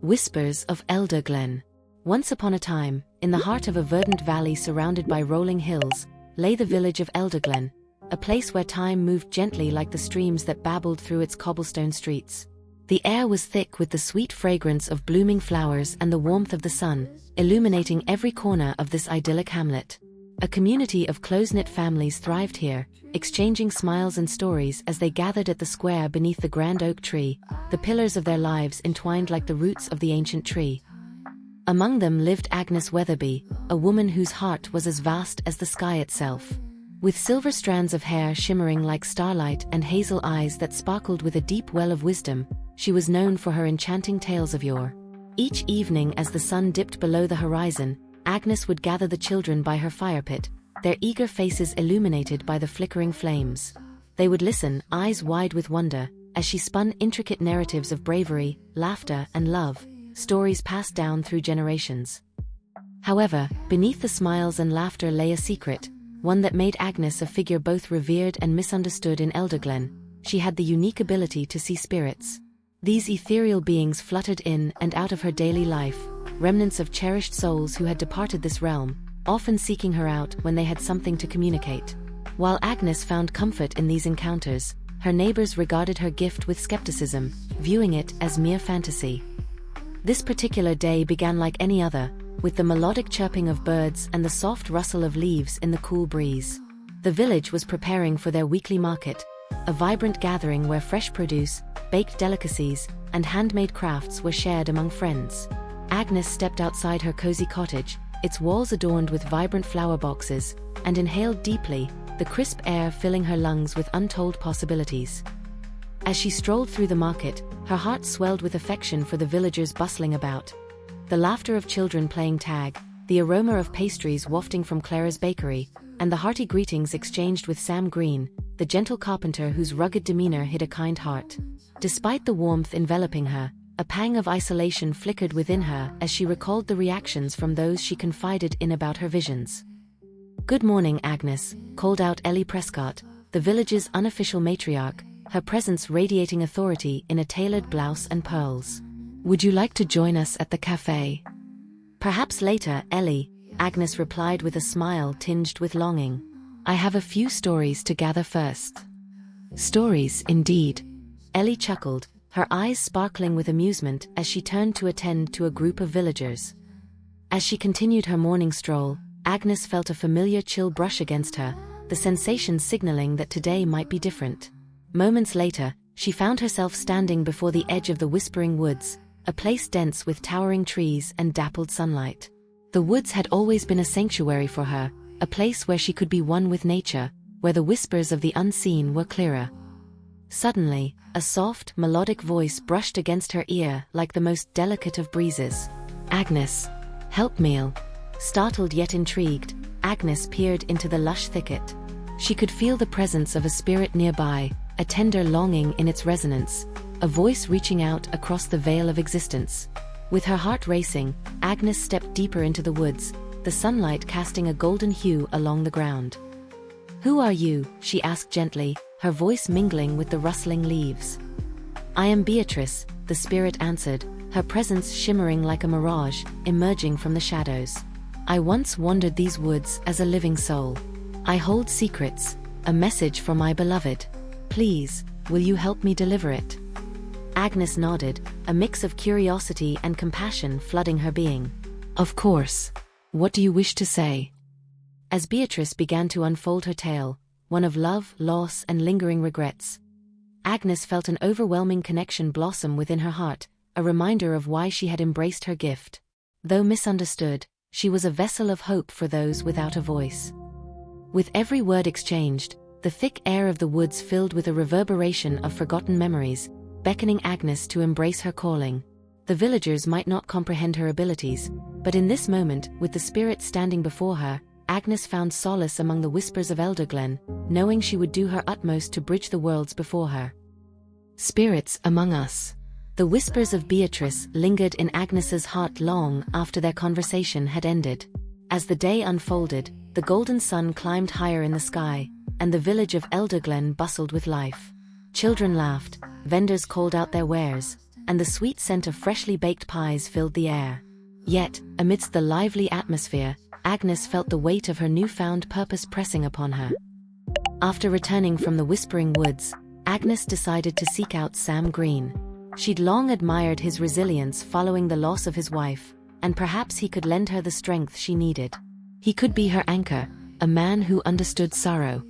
Whispers of Elder Glen. Once upon a time, in the heart of a verdant valley surrounded by rolling hills, lay the village of Elderglen, a place where time moved gently like the streams that babbled through its cobblestone streets. The air was thick with the sweet fragrance of blooming flowers and the warmth of the sun, illuminating every corner of this idyllic hamlet. A community of close-knit families thrived here, exchanging smiles and stories as they gathered at the square beneath the grand oak tree, the pillars of their lives entwined like the roots of the ancient tree. Among them lived Agnes Weatherby, a woman whose heart was as vast as the sky itself. With silver strands of hair shimmering like starlight and hazel eyes that sparkled with a deep well of wisdom, she was known for her enchanting tales of yore. Each evening as the sun dipped below the horizon, Agnes would gather the children by her fire pit, their eager faces illuminated by the flickering flames. They would listen, eyes wide with wonder, as she spun intricate narratives of bravery, laughter, and love, stories passed down through generations. However, beneath the smiles and laughter lay a secret, one that made Agnes a figure both revered and misunderstood in Elderglen. She had the unique ability to see spirits. These ethereal beings fluttered in and out of her daily life, remnants of cherished souls who had departed this realm, often seeking her out when they had something to communicate. While Agnes found comfort in these encounters, her neighbors regarded her gift with skepticism, viewing it as mere fantasy. This particular day began like any other, with the melodic chirping of birds and the soft rustle of leaves in the cool breeze. The village was preparing for their weekly market, a vibrant gathering where fresh produce, baked delicacies, and handmade crafts were shared among friends. Agnes stepped outside her cozy cottage, its walls adorned with vibrant flower boxes, and inhaled deeply, the crisp air filling her lungs with untold possibilities. As she strolled through the market, her heart swelled with affection for the villagers bustling about. The laughter of children playing tag, the aroma of pastries wafting from Clara's bakery, and the hearty greetings exchanged with Sam Green, the gentle carpenter whose rugged demeanor hid a kind heart. Despite the warmth enveloping her, a pang of isolation flickered within her as she recalled the reactions from those she confided in about her visions. "Good morning, Agnes," called out Ellie Prescott, the village's unofficial matriarch, her presence radiating authority in a tailored blouse and pearls. "Would you like to join us at the cafe?" "Perhaps later, Ellie," Agnes replied with a smile tinged with longing. "I have a few stories to gather first." "Stories, indeed." Ellie chuckled, her eyes sparkling with amusement as she turned to attend to a group of villagers. As she continued her morning stroll, Agnes felt a familiar chill brush against her, the sensation signaling that today might be different. Moments later, she found herself standing before the edge of the Whispering Woods, a place dense with towering trees and dappled sunlight. The woods had always been a sanctuary for her, a place where she could be one with nature, where the whispers of the unseen were clearer. Suddenly, a soft, melodic voice brushed against her ear like the most delicate of breezes. "Agnes, help me!" Startled yet intrigued, Agnes peered into the lush thicket. She could feel the presence of a spirit nearby, a tender longing in its resonance, a voice reaching out across the veil of existence. With her heart racing, Agnes stepped deeper into the woods, the sunlight casting a golden hue along the ground. "Who are you?" she asked gently, her voice mingling with the rustling leaves. "I am Beatrice," the spirit answered, her presence shimmering like a mirage, emerging from the shadows. "I once wandered these woods as a living soul. I hold secrets, a message for my beloved. Please, will you help me deliver it?" Agnes nodded, a mix of curiosity and compassion flooding her being. "Of course. What do you wish to say?" As Beatrice began to unfold her tale, one of love, loss, and lingering regrets, Agnes felt an overwhelming connection blossom within her heart, a reminder of why she had embraced her gift. Though misunderstood, she was a vessel of hope for those without a voice. With every word exchanged, the thick air of the woods filled with a reverberation of forgotten memories, beckoning Agnes to embrace her calling. The villagers might not comprehend her abilities, but in this moment, with the spirit standing before her, Agnes found solace among the whispers of Elderglen, knowing she would do her utmost to bridge the worlds before her. "Spirits among us." The whispers of Beatrice lingered in Agnes's heart long after their conversation had ended. As the day unfolded, the golden sun climbed higher in the sky, and the village of Elderglen bustled with life. Children laughed, vendors called out their wares, and the sweet scent of freshly baked pies filled the air. Yet, amidst the lively atmosphere, Agnes felt the weight of her newfound purpose pressing upon her. After returning from the Whispering Woods, Agnes decided to seek out Sam Green. She'd long admired his resilience following the loss of his wife, and perhaps he could lend her the strength she needed. He could be her anchor, a man who understood sorrow.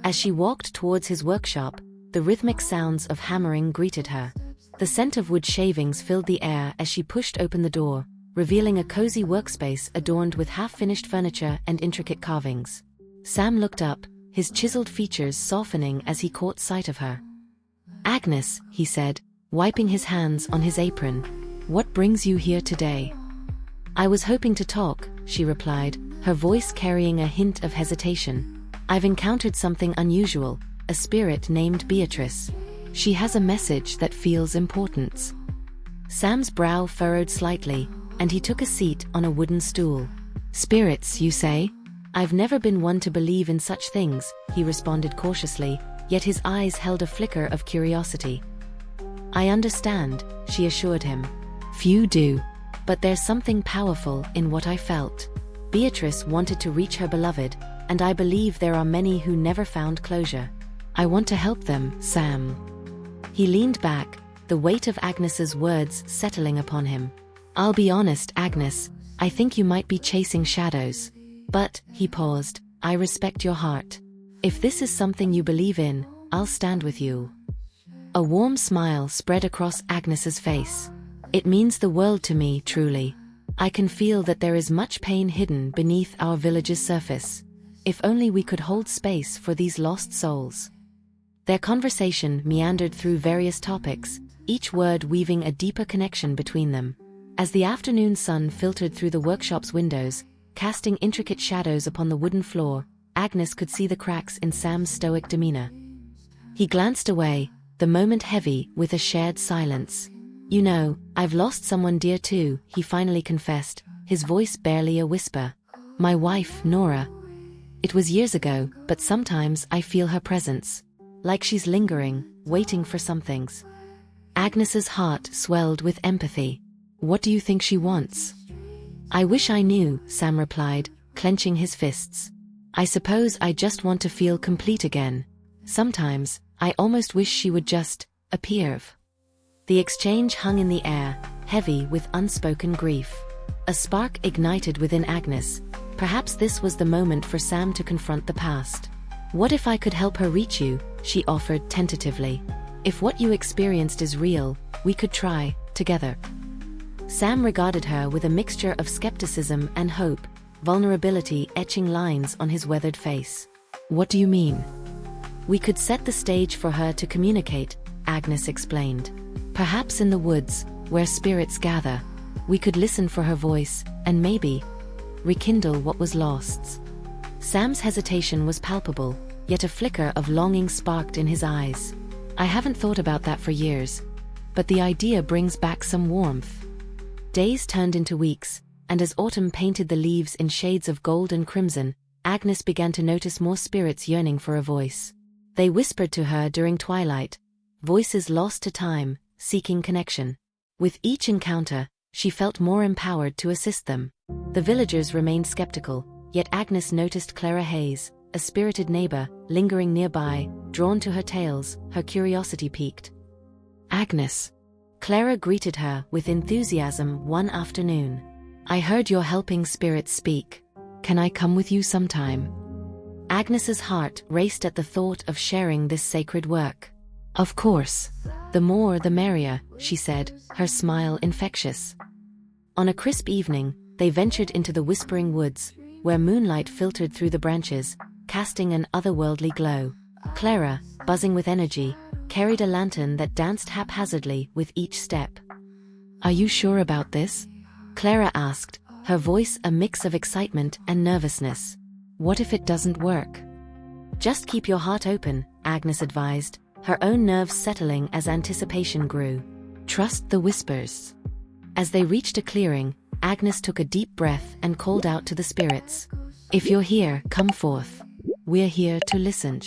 As she walked towards his workshop, the rhythmic sounds of hammering greeted her. The scent of wood shavings filled the air as she pushed open the door, revealing a cozy workspace adorned with half-finished furniture and intricate carvings. Sam looked up, his chiseled features softening as he caught sight of her. "Agnes," he said, wiping his hands on his apron, "what brings you here today?" "I was hoping to talk," she replied, her voice carrying a hint of hesitation. "I've encountered something unusual, a spirit named Beatrice. She has a message that feels important." Sam's brow furrowed slightly, and he took a seat on a wooden stool. "Spirits, you say? I've never been one to believe in such things," he responded cautiously, yet his eyes held a flicker of curiosity. "I understand," she assured him. "Few do. But there's something powerful in what I felt. Beatrice wanted to reach her beloved, and I believe there are many who never found closure. I want to help them, Sam." He leaned back, the weight of Agnes's words settling upon him. "I'll be honest, Agnes, I think you might be chasing shadows. But," he paused, "I respect your heart. If this is something you believe in, I'll stand with you." A warm smile spread across Agnes's face. "It means the world to me, truly. I can feel that there is much pain hidden beneath our village's surface. If only we could hold space for these lost souls." Their conversation meandered through various topics, each word weaving a deeper connection between them. As the afternoon sun filtered through the workshop's windows, casting intricate shadows upon the wooden floor, Agnes could see the cracks in Sam's stoic demeanor. He glanced away, the moment heavy with a shared silence. "You know, I've lost someone dear too," he finally confessed, his voice barely a whisper. "My wife, Nora. It was years ago, but sometimes I feel her presence. Like she's lingering, waiting for some things." Agnes's heart swelled with empathy. "What do you think she wants?" "I wish I knew," Sam replied, clenching his fists. "I suppose I just want to feel complete again. Sometimes, I almost wish she would just appear." The exchange hung in the air, heavy with unspoken grief. A spark ignited within Agnes. Perhaps this was the moment for Sam to confront the past. "What if I could help her reach you?" she offered tentatively. "If what you experienced is real, we could try, together." Sam regarded her with a mixture of skepticism and hope, vulnerability etching lines on his weathered face. "What do you mean?" "We could set the stage for her to communicate," Agnes explained. "Perhaps in the woods, where spirits gather. We could listen for her voice, and maybe rekindle what was lost." Sam's hesitation was palpable, yet a flicker of longing sparked in his eyes. "I haven't thought about that for years. But the idea brings back some warmth." Days turned into weeks, and as autumn painted the leaves in shades of gold and crimson, Agnes began to notice more spirits yearning for a voice. They whispered to her during twilight, voices lost to time, seeking connection. With each encounter, she felt more empowered to assist them. The villagers remained skeptical, yet Agnes noticed Clara Hayes, a spirited neighbor, lingering nearby, drawn to her tales, her curiosity piqued. "Agnes." Clara greeted her with enthusiasm one afternoon. "I heard you're helping spirits speak. Can I come with you sometime?" Agnes's heart raced at the thought of sharing this sacred work. "Of course. The more the merrier," she said, her smile infectious. On a crisp evening, they ventured into the Whispering Woods, where moonlight filtered through the branches, casting an otherworldly glow. Clara, buzzing with energy, carried a lantern that danced haphazardly with each step. "Are you sure about this?" Clara asked, her voice a mix of excitement and nervousness. "What if it doesn't work?" "Just keep your heart open," Agnes advised, her own nerves settling as anticipation grew. "Trust the whispers." As they reached a clearing, Agnes took a deep breath and called out to the spirits. "If you're here, come forth. We're here to listen."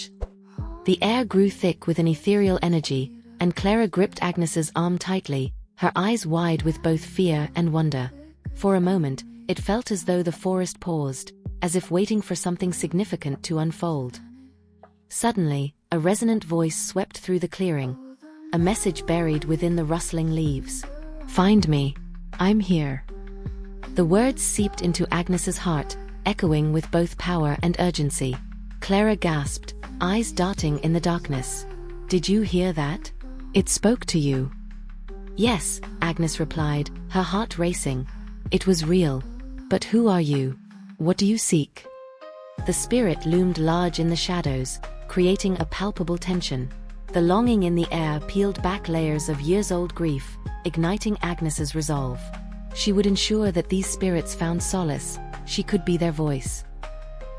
The air grew thick with an ethereal energy, and Clara gripped Agnes's arm tightly, her eyes wide with both fear and wonder. For a moment, it felt as though the forest paused, as if waiting for something significant to unfold. Suddenly, a resonant voice swept through the clearing, a message buried within the rustling leaves. "Find me. I'm here." The words seeped into Agnes's heart, echoing with both power and urgency. Clara gasped, eyes darting in the darkness. "Did you hear that? It spoke to you." "Yes," Agnes replied, her heart racing. "It was real. But who are you? What do you seek?" The spirit loomed large in the shadows, creating a palpable tension. The longing in the air peeled back layers of years-old grief, igniting Agnes's resolve. She would ensure that these spirits found solace. She could be their voice.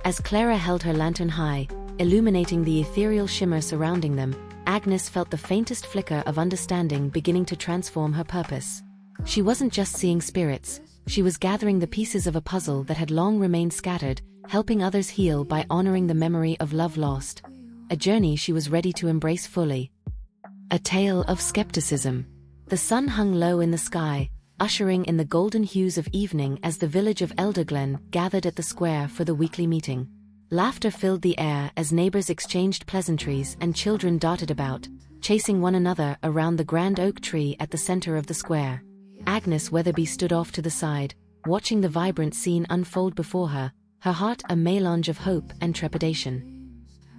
As Clara held her lantern high, illuminating the ethereal shimmer surrounding them, Agnes felt the faintest flicker of understanding beginning to transform her purpose. She wasn't just seeing spirits, she was gathering the pieces of a puzzle that had long remained scattered, helping others heal by honoring the memory of love lost. A journey she was ready to embrace fully. A tale of skepticism. The sun hung low in the sky, ushering in the golden hues of evening as the village of Elderglen gathered at the square for the weekly meeting. Laughter filled the air as neighbors exchanged pleasantries and children darted about, chasing one another around the grand oak tree at the center of the square. Agnes Weatherby stood off to the side, watching the vibrant scene unfold before her, her heart a melange of hope and trepidation.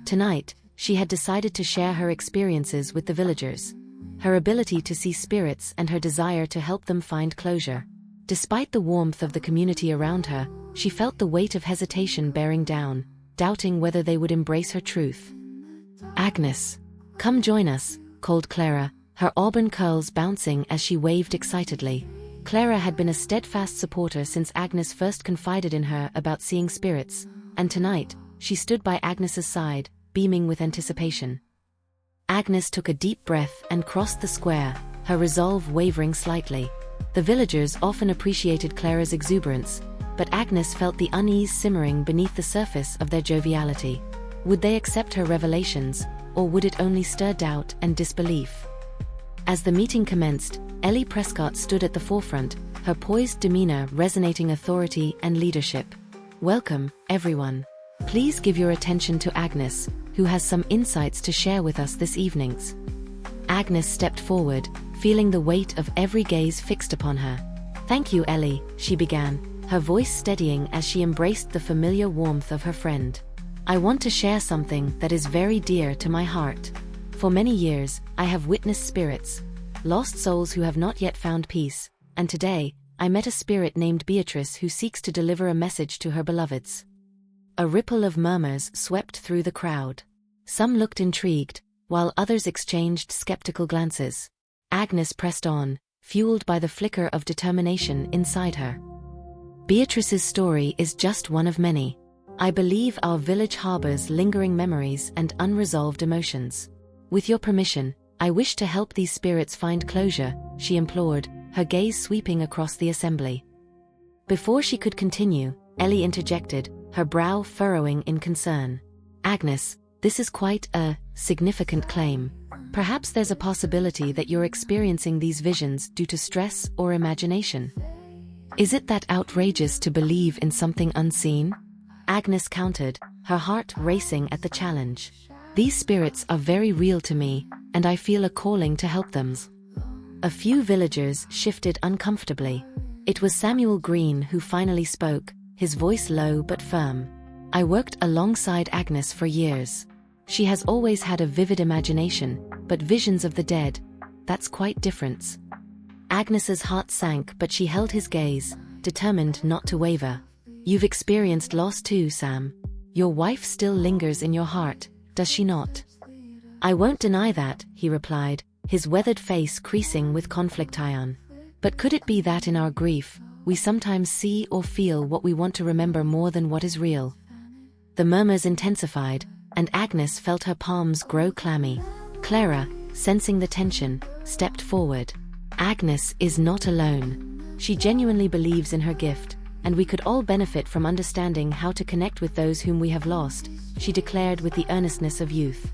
Tonight, she had decided to share her experiences with the villagers. Her ability to see spirits and her desire to help them find closure. Despite the warmth of the community around her, she felt the weight of hesitation bearing down, doubting whether they would embrace her truth. "Agnes, come join us," called Clara, her auburn curls bouncing as she waved excitedly. Clara had been a steadfast supporter since Agnes first confided in her about seeing spirits, and tonight, she stood by Agnes's side, beaming with anticipation. Agnes took a deep breath and crossed the square, her resolve wavering slightly. The villagers often appreciated Clara's exuberance, but Agnes felt the unease simmering beneath the surface of their joviality. Would they accept her revelations, or would it only stir doubt and disbelief? As the meeting commenced, Ellie Prescott stood at the forefront, her poised demeanor resonating authority and leadership. "Welcome, everyone. Please give your attention to Agnes, who has some insights to share with us this evening." Agnes stepped forward, feeling the weight of every gaze fixed upon her. "Thank you, Ellie," she began, her voice steadying as she embraced the familiar warmth of her friend. "I want to share something that is very dear to my heart. For many years, I have witnessed spirits, lost souls who have not yet found peace, and today, I met a spirit named Beatrice who seeks to deliver a message to her beloveds." A ripple of murmurs swept through the crowd. Some looked intrigued, while others exchanged skeptical glances. Agnes pressed on, fueled by the flicker of determination inside her. "Beatrice's story is just one of many. I believe our village harbors lingering memories and unresolved emotions. With your permission, I wish to help these spirits find closure," she implored, her gaze sweeping across the assembly. Before she could continue, Ellie interjected, her brow furrowing in concern. "Agnes, this is quite a significant claim. Perhaps there's a possibility that you're experiencing these visions due to stress or imagination. Is it that outrageous to believe in something unseen?" Agnes countered, her heart racing at the challenge. "These spirits are very real to me, and I feel a calling to help them." A few villagers shifted uncomfortably. It was Samuel Green who finally spoke, his voice low but firm. "I worked alongside Agnes for years. She has always had a vivid imagination, but visions of the dead, that's quite different." Agnes's heart sank, but she held his gaze, determined not to waver. "You've experienced loss too, Sam. Your wife still lingers in your heart, does she not?" "I won't deny that," he replied, his weathered face creasing with conflict iron. "But could it be that in our grief, we sometimes see or feel what we want to remember more than what is real?" The murmurs intensified, and Agnes felt her palms grow clammy. Clara, sensing the tension, stepped forward. "Agnes is not alone. She genuinely believes in her gift, and we could all benefit from understanding how to connect with those whom we have lost," she declared with the earnestness of youth.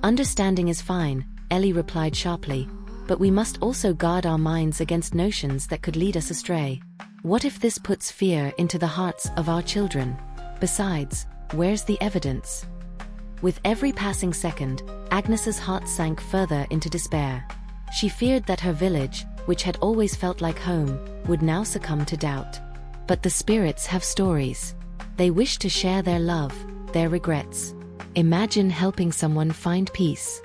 "Understanding is fine, Ellie replied sharply. But we must also guard our minds against notions that could lead us astray. What if this puts fear into the hearts of our children? Besides, where's the evidence? With every passing second, Agnes's heart sank further into despair. She feared that her village, which had always felt like home, would now succumb to doubt. But the spirits have stories. They wish to share their love, their regrets. Imagine helping someone find peace.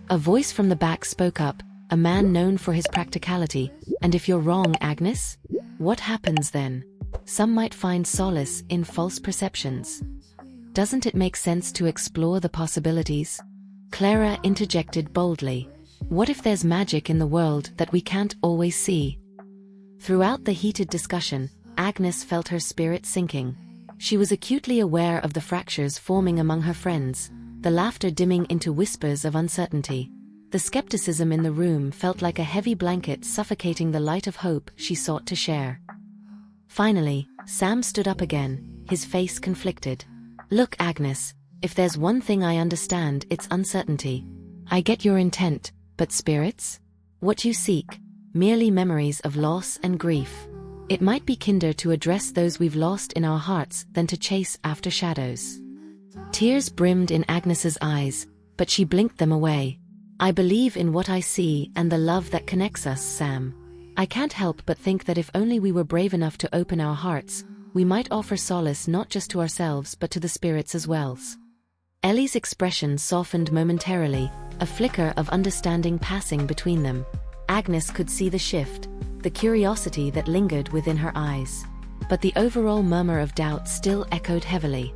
A voice from the back spoke up, a man known for his practicality. And if you're wrong, Agnes? What happens then? Some might find solace in false perceptions. Doesn't it make sense to explore the possibilities? Clara interjected boldly. What if there's magic in the world that we can't always see? Throughout the heated discussion, Agnes felt her spirit sinking. She was acutely aware of the fractures forming among her friends, the laughter dimming into whispers of uncertainty. The skepticism in the room felt like a heavy blanket suffocating the light of hope she sought to share. Finally, Sam stood up again, his face conflicted. Look, Agnes, if there's one thing I understand, it's uncertainty. I get your intent, but spirits? What you seek? Merely memories of loss and grief. It might be kinder to address those we've lost in our hearts than to chase after shadows. Tears brimmed in Agnes's eyes, but she blinked them away. I believe in what I see and the love that connects us, Sam. I can't help but think that if only we were brave enough to open our hearts, we might offer solace not just to ourselves but to the spirits as well. Ellie's expression softened momentarily, a flicker of understanding passing between them. Agnes could see the shift, the curiosity that lingered within her eyes. But the overall murmur of doubt still echoed heavily.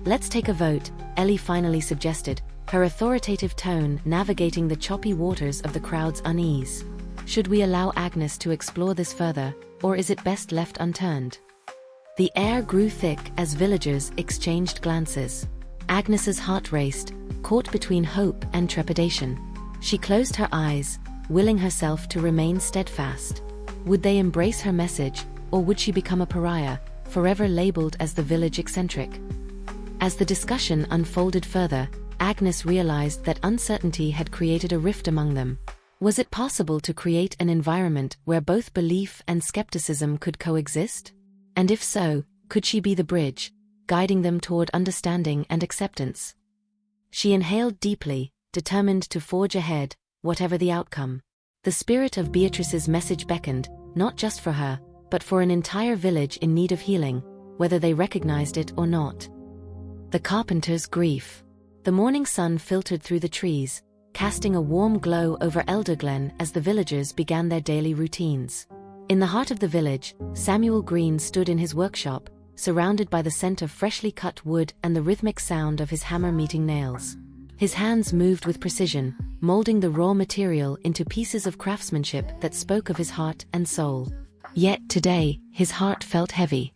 Let's take a vote, Ellie finally suggested, her authoritative tone navigating the choppy waters of the crowd's unease. Should we allow Agnes to explore this further, or is it best left unturned? The air grew thick as villagers exchanged glances. Agnes's heart raced, caught between hope and trepidation. She closed her eyes, willing herself to remain steadfast. Would they embrace her message, or would she become a pariah, forever labeled as the village eccentric? As the discussion unfolded further, Agnes realized that uncertainty had created a rift among them. Was it possible to create an environment where both belief and skepticism could coexist? And if so, could she be the bridge, guiding them toward understanding and acceptance? She inhaled deeply, determined to forge ahead, whatever the outcome. The spirit of Beatrice's message beckoned, not just for her, but for an entire village in need of healing, whether they recognized it or not. The carpenter's grief. The morning sun filtered through the trees, casting a warm glow over Elderglen as the villagers began their daily routines. In the heart of the village, Samuel Green stood in his workshop, surrounded by the scent of freshly cut wood and the rhythmic sound of his hammer meeting nails. His hands moved with precision, molding the raw material into pieces of craftsmanship that spoke of his heart and soul. Yet today, his heart felt heavy.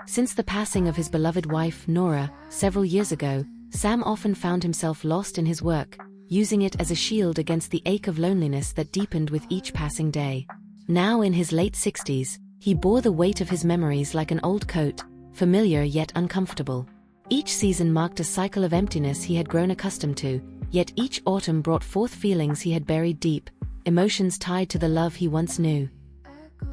Since the passing of his beloved wife, Nora, several years ago, Sam often found himself lost in his work, using it as a shield against the ache of loneliness that deepened with each passing day. Now in his late 60s, he bore the weight of his memories like an old coat, familiar yet uncomfortable. Each season marked a cycle of emptiness he had grown accustomed to, yet each autumn brought forth feelings he had buried deep, emotions tied to the love he once knew.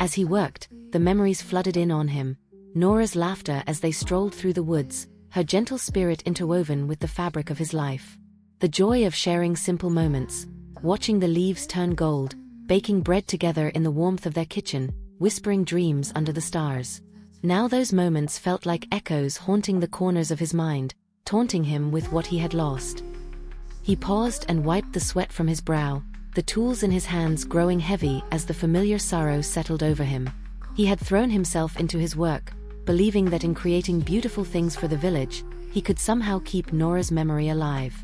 As he worked, the memories flooded in on him. Nora's laughter as they strolled through the woods, her gentle spirit interwoven with the fabric of his life. The joy of sharing simple moments, watching the leaves turn gold, baking bread together in the warmth of their kitchen, whispering dreams under the stars. Now those moments felt like echoes haunting the corners of his mind, taunting him with what he had lost. He paused and wiped the sweat from his brow, the tools in his hands growing heavy as the familiar sorrow settled over him. He had thrown himself into his work, believing that in creating beautiful things for the village, he could somehow keep Nora's memory alive.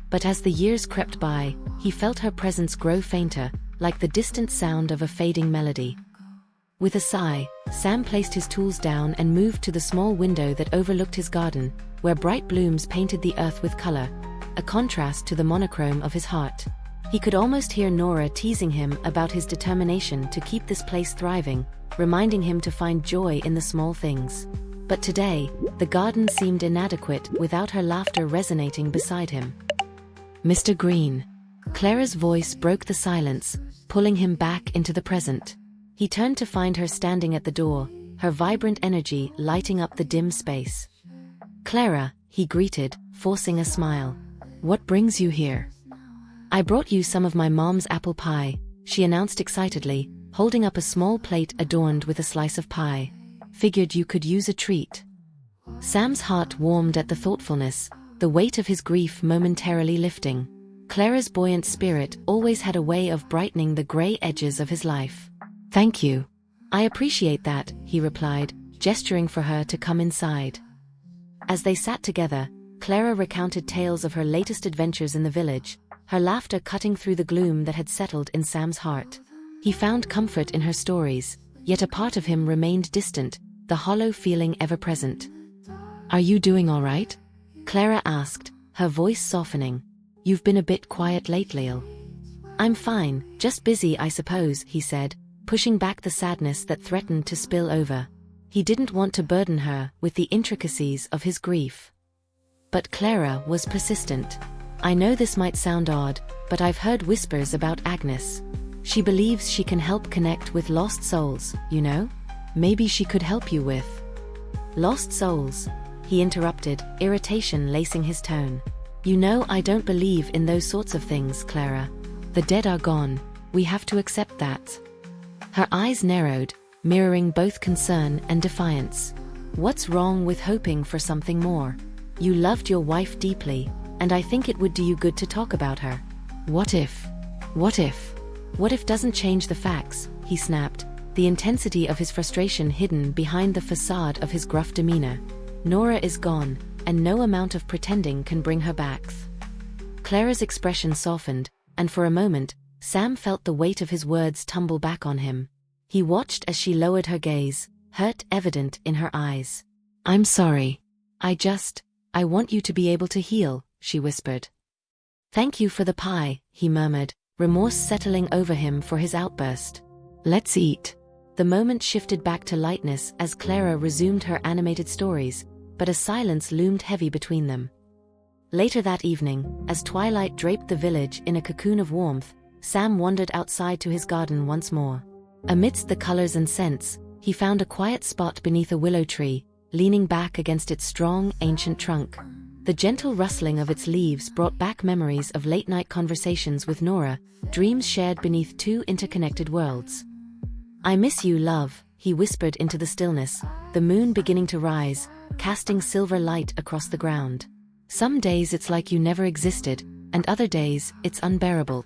But as the years crept by, he felt her presence grow fainter, like the distant sound of a fading melody. With a sigh, Sam placed his tools down and moved to the small window that overlooked his garden, where bright blooms painted the earth with color, a contrast to the monochrome of his heart. He could almost hear Nora teasing him about his determination to keep this place thriving, reminding him to find joy in the small things. But today, the garden seemed inadequate without her laughter resonating beside him. Mr. Green. Clara's voice broke the silence, pulling him back into the present. He turned to find her standing at the door, her vibrant energy lighting up the dim space. "Clara," he greeted, forcing a smile. "What brings you here?" "I brought you some of my mom's apple pie," she announced excitedly, holding up a small plate adorned with a slice of pie. "Figured you could use a treat." Sam's heart warmed at the thoughtfulness, the weight of his grief momentarily lifting. Clara's buoyant spirit always had a way of brightening the gray edges of his life. "Thank you. I appreciate that," he replied, gesturing for her to come inside. As they sat together, Clara recounted tales of her latest adventures in the village, her laughter cutting through the gloom that had settled in Sam's heart. He found comfort in her stories, yet a part of him remained distant, the hollow feeling ever present. "Are you doing all right?" Clara asked, her voice softening. "You've been a bit quiet lately." "I'm fine, just busy I suppose," he said, pushing back the sadness that threatened to spill over. He didn't want to burden her with the intricacies of his grief. But Clara was persistent. "I know this might sound odd, but I've heard whispers about Agnes. She believes she can help connect with lost souls, you know? Maybe she could help you with..." "Lost souls?" he interrupted, irritation lacing his tone. "You know I don't believe in those sorts of things, Clara. The dead are gone, we have to accept that." Her eyes narrowed, mirroring both concern and defiance. "What's wrong with hoping for something more? You loved your wife deeply, and I think it would do you good to talk about her. What if? What if? What if doesn't change the facts," he snapped, the intensity of his frustration hidden behind the facade of his gruff demeanor. "Nora is gone, and no amount of pretending can bring her back." Clara's expression softened, and for a moment, Sam felt the weight of his words tumble back on him. He watched as she lowered her gaze, hurt evident in her eyes. "I'm sorry. I want you to be able to heal," she whispered. "Thank you for the pie," he murmured, remorse settling over him for his outburst. "Let's eat." The moment shifted back to lightness as Clara resumed her animated stories, but a silence loomed heavy between them. Later that evening, as twilight draped the village in a cocoon of warmth, Sam wandered outside to his garden once more. Amidst the colors and scents, he found a quiet spot beneath a willow tree, leaning back against its strong, ancient trunk. The gentle rustling of its leaves brought back memories of late-night conversations with Nora, dreams shared beneath two interconnected worlds. "I miss you, love," he whispered into the stillness, the moon beginning to rise, casting silver light across the ground. "Some days it's like you never existed, and other days it's unbearable."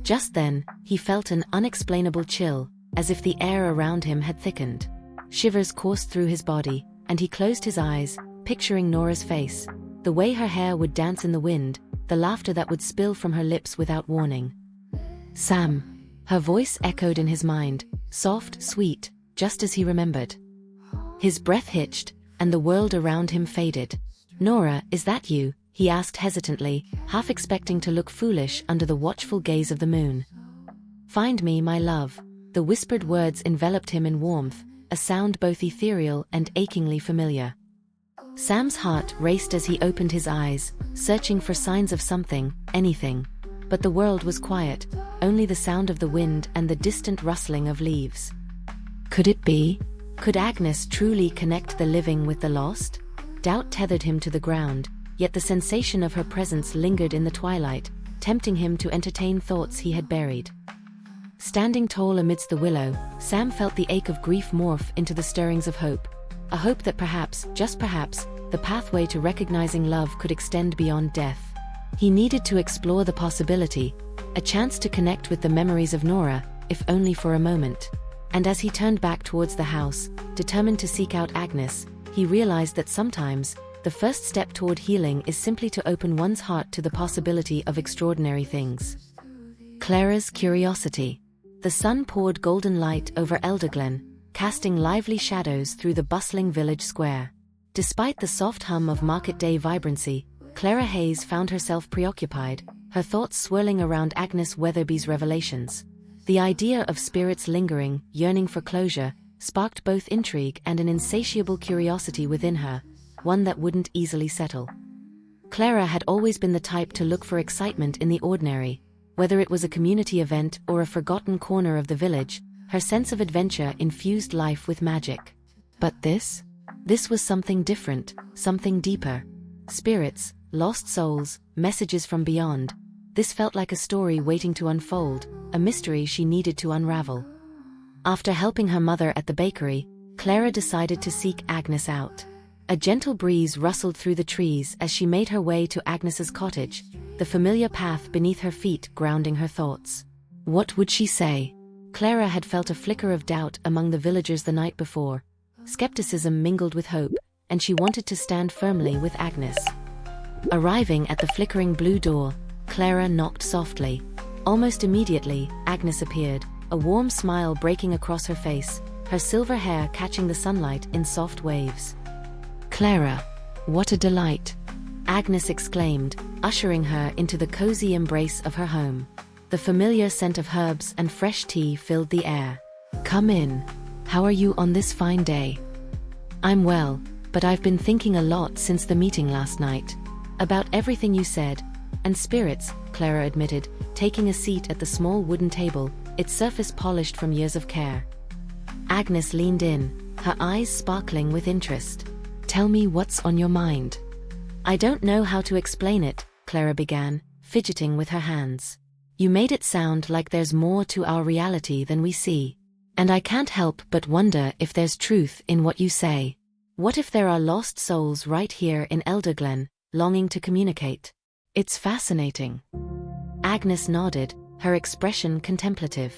Just then, he felt an unexplainable chill, as if the air around him had thickened. Shivers coursed through his body, and he closed his eyes, picturing Nora's face, the way her hair would dance in the wind, the laughter that would spill from her lips without warning. "Sam." Her voice echoed in his mind, soft, sweet, just as he remembered. His breath hitched, and the world around him faded. "Nora, is that you?" he asked hesitantly, half expecting to look foolish under the watchful gaze of the moon. "Find me, my love." The whispered words enveloped him in warmth, a sound both ethereal and achingly familiar. Sam's heart raced as he opened his eyes, searching for signs of something, anything. But the world was quiet, only the sound of the wind and the distant rustling of leaves. Could it be? Could Agnes truly connect the living with the lost? Doubt tethered him to the ground, yet the sensation of her presence lingered in the twilight, tempting him to entertain thoughts he had buried. Standing tall amidst the willow, Sam felt the ache of grief morph into the stirrings of hope. A hope that perhaps, just perhaps, the pathway to recognizing love could extend beyond death. He needed to explore the possibility, a chance to connect with the memories of Nora, if only for a moment. And as he turned back towards the house, determined to seek out Agnes, he realized that sometimes, the first step toward healing is simply to open one's heart to the possibility of extraordinary things. Clara's curiosity. The sun poured golden light over Elderglen, casting lively shadows through the bustling village square. Despite the soft hum of market day vibrancy, Clara Hayes found herself preoccupied, her thoughts swirling around Agnes Weatherby's revelations. The idea of spirits lingering, yearning for closure, sparked both intrigue and an insatiable curiosity within her, one that wouldn't easily settle. Clara had always been the type to look for excitement in the ordinary, Whether it was a community event or a forgotten corner of the village, her sense of adventure infused life with magic. But this? This was something different, something deeper. Spirits, lost souls, messages from beyond. This felt like a story waiting to unfold, a mystery she needed to unravel. After helping her mother at the bakery, Clara decided to seek Agnes out. A gentle breeze rustled through the trees as she made her way to Agnes's cottage, the familiar path beneath her feet grounding her thoughts. What would she say? Clara had felt a flicker of doubt among the villagers the night before. Skepticism mingled with hope, and she wanted to stand firmly with Agnes. Arriving at the flickering blue door, Clara knocked softly. Almost immediately, Agnes appeared, a warm smile breaking across her face, her silver hair catching the sunlight in soft waves. "Clara, what a delight!" Agnes exclaimed, ushering her into the cozy embrace of her home. The familiar scent of herbs and fresh tea filled the air. "Come in. How are you on this fine day?" "I'm well, but I've been thinking a lot since the meeting last night. About everything you said. And spirits," Clara admitted, taking a seat at the small wooden table, its surface polished from years of care. Agnes leaned in, her eyes sparkling with interest. "Tell me what's on your mind." "I don't know how to explain it," Clara began, fidgeting with her hands. "You made it sound like there's more to our reality than we see. And I can't help but wonder if there's truth in what you say. What if there are lost souls right here in Elderglen, longing to communicate? It's fascinating." Agnes nodded, her expression contemplative.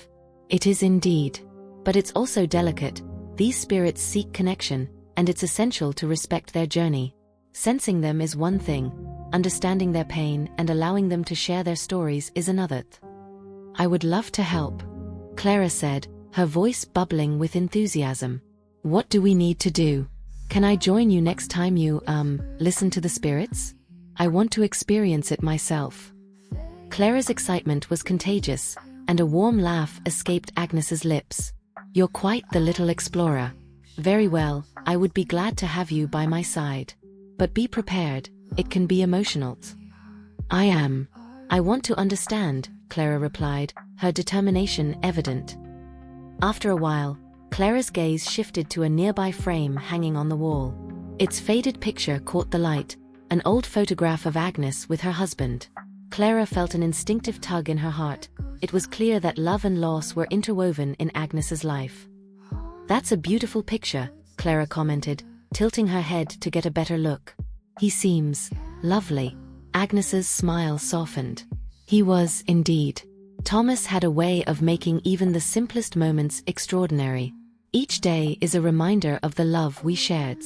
"It is indeed. But it's also delicate. These spirits seek connection, and it's essential to respect their journey. Sensing them is one thing, understanding their pain and allowing them to share their stories is another. I would love to help," Clara said, her voice bubbling with enthusiasm. "What do we need to do? Can I join you next time you, listen to the spirits? I want to experience it myself." Clara's excitement was contagious, and a warm laugh escaped Agnes's lips. "You're quite the little explorer. Very well, I would be glad to have you by my side. But be prepared, it can be emotional." "I am. I want to understand," Clara replied, her determination evident. After a while, Clara's gaze shifted to a nearby frame hanging on the wall. Its faded picture caught the light, an old photograph of Agnes with her husband. Clara felt an instinctive tug in her heart. It was clear that love and loss were interwoven in Agnes's life. "That's a beautiful picture," Clara commented, tilting her head to get a better look. "He seems lovely." Agnes's smile softened. He was, indeed. Thomas had a way of making even the simplest moments extraordinary. Each day is a reminder of the love we shared.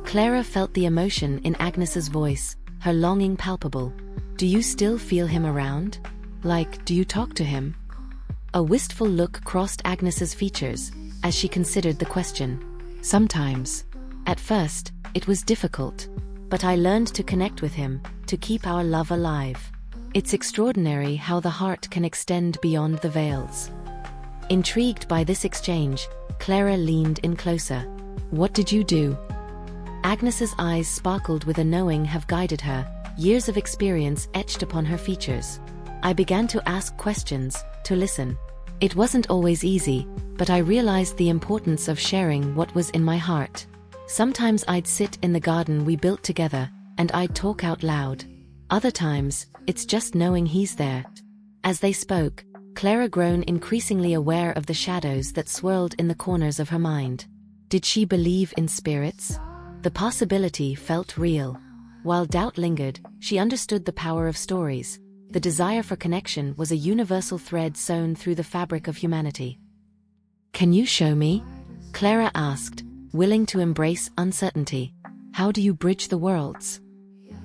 Clara felt the emotion in Agnes's voice, her longing palpable. "Do you still feel him around? Like, do you talk to him?" A wistful look crossed Agnes's features as she considered the question. "Sometimes. At first, it was difficult. But I learned to connect with him, to keep our love alive. It's extraordinary how the heart can extend beyond the veils." Intrigued by this exchange, Clara leaned in closer. "What did you do?" Agnes's eyes sparkled with a knowing have guided her, years of experience etched upon her features. "I began to ask questions, to listen. It wasn't always easy, but I realized the importance of sharing what was in my heart. Sometimes I'd sit in the garden we built together, and I'd talk out loud. Other times, it's just knowing he's there." As they spoke, Clara grown increasingly aware of the shadows that swirled in the corners of her mind. Did she believe in spirits? The possibility felt real. While doubt lingered, she understood the power of stories. The desire for connection was a universal thread sewn through the fabric of humanity. "Can you show me?" Clara asked, willing to embrace uncertainty. "How do you bridge the worlds?"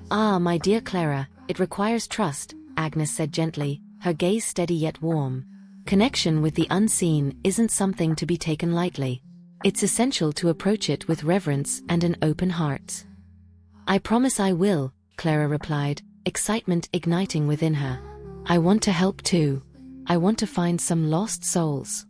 "Ah, my dear Clara, it requires trust," Agnes said gently, her gaze steady yet warm. "Connection with the unseen isn't something to be taken lightly. It's essential to approach it with reverence and an open heart." "I promise I will," Clara replied, excitement igniting within her. "I want to help too. I want to find some lost souls."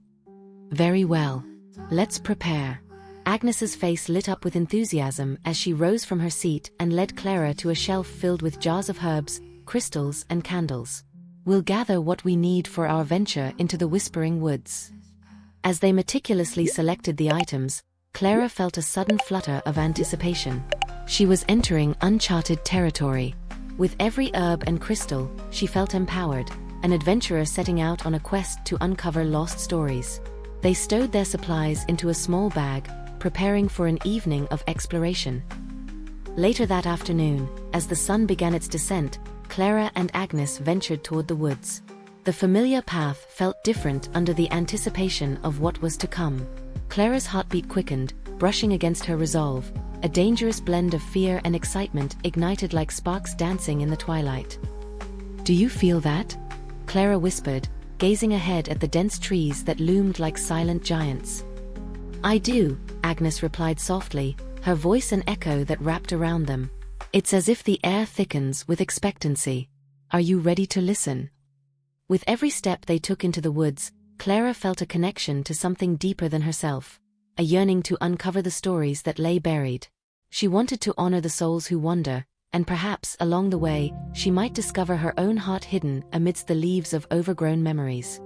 "Very well. Let's prepare." Agnes's face lit up with enthusiasm as she rose from her seat and led Clara to a shelf filled with jars of herbs, crystals, and candles. We'll gather what we need for our venture into the Whispering Woods." As they meticulously selected the items, Clara felt a sudden flutter of anticipation. She was entering uncharted territory. With every herb and crystal, she felt empowered, an adventurer setting out on a quest to uncover lost stories. They stowed their supplies into a small bag, preparing for an evening of exploration. Later that afternoon, as the sun began its descent, Clara and Agnes ventured toward the woods. The familiar path felt different under the anticipation of what was to come. Clara's heartbeat quickened, brushing against her resolve. A dangerous blend of fear and excitement ignited like sparks dancing in the twilight. "Do you feel that?" Clara whispered, gazing ahead at the dense trees that loomed like silent giants. "I do," Agnes replied softly, her voice an echo that wrapped around them. "It's as if the air thickens with expectancy. Are you ready to listen?" With every step they took into the woods, Clara felt a connection to something deeper than herself, a yearning to uncover the stories that lay buried. She wanted to honor the souls who wander, and perhaps, along the way, she might discover her own heart hidden amidst the leaves of overgrown memories.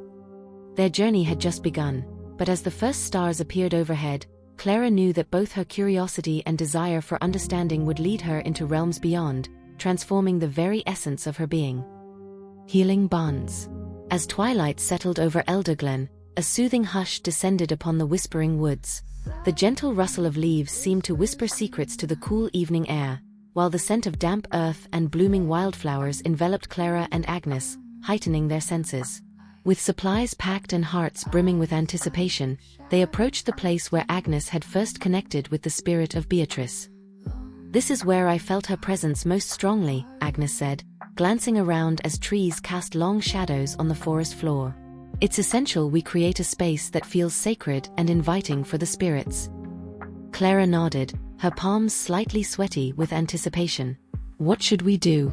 Their journey had just begun, but as the first stars appeared overhead, Clara knew that both her curiosity and desire for understanding would lead her into realms beyond, transforming the very essence of her being. Healing bonds. As twilight settled over Elderglen, a soothing hush descended upon the Whispering Woods. The gentle rustle of leaves seemed to whisper secrets to the cool evening air, while the scent of damp earth and blooming wildflowers enveloped Clara and Agnes, heightening their senses. With supplies packed and hearts brimming with anticipation, they approached the place where Agnes had first connected with the spirit of Beatrice. "This is where I felt her presence most strongly," Agnes said, glancing around as trees cast long shadows on the forest floor. "It's essential we create a space that feels sacred and inviting for the spirits." Clara nodded, her palms slightly sweaty with anticipation. "What should we do?"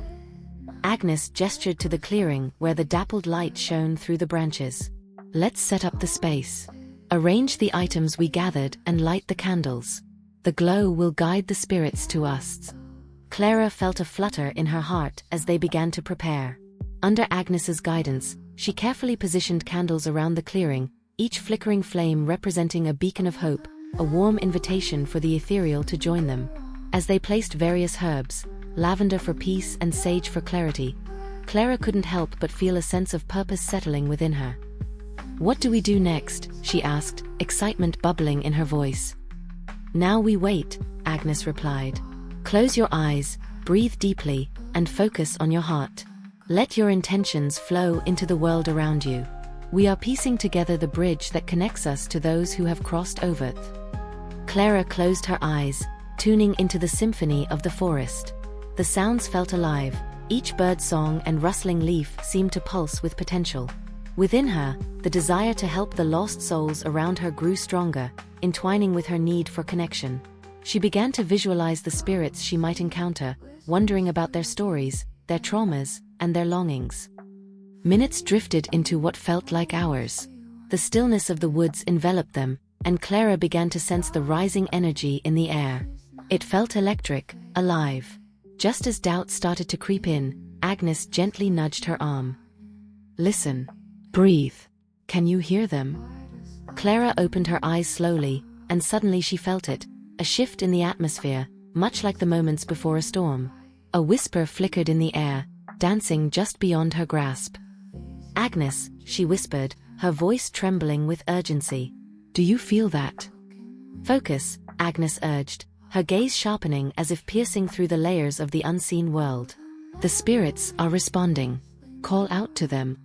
Agnes gestured to the clearing where the dappled light shone through the branches. "Let's set up the space. Arrange the items we gathered and light the candles. The glow will guide the spirits to us." Clara felt a flutter in her heart as they began to prepare. Under Agnes's guidance, she carefully positioned candles around the clearing, each flickering flame representing a beacon of hope, a warm invitation for the ethereal to join them. As they placed various herbs, lavender for peace and sage for clarity, Clara couldn't help but feel a sense of purpose settling within her. "What do we do next?" she asked, excitement bubbling in her voice. "Now we wait," Agnes replied. "Close your eyes, breathe deeply, and focus on your heart. Let your intentions flow into the world around you. We are piecing together the bridge that connects us to those who have crossed over." Clara closed her eyes, tuning into the symphony of the forest. The sounds felt alive, each bird song and rustling leaf seemed to pulse with potential. Within her, the desire to help the lost souls around her grew stronger, entwining with her need for connection. She began to visualize the spirits she might encounter, wondering about their stories, their traumas, and their longings. Minutes drifted into what felt like hours. The stillness of the woods enveloped them, and Clara began to sense the rising energy in the air. It felt electric, alive. Just as doubt started to creep in, Agnes gently nudged her arm. "Listen. Breathe. Can you hear them?" Clara opened her eyes slowly, and suddenly she felt it, a shift in the atmosphere, much like the moments before a storm. A whisper flickered in the air, dancing just beyond her grasp. "Agnes," she whispered, her voice trembling with urgency. "Do you feel that?" "Focus," Agnes urged, her gaze sharpening as if piercing through the layers of the unseen world. "The spirits are responding. Call out to them."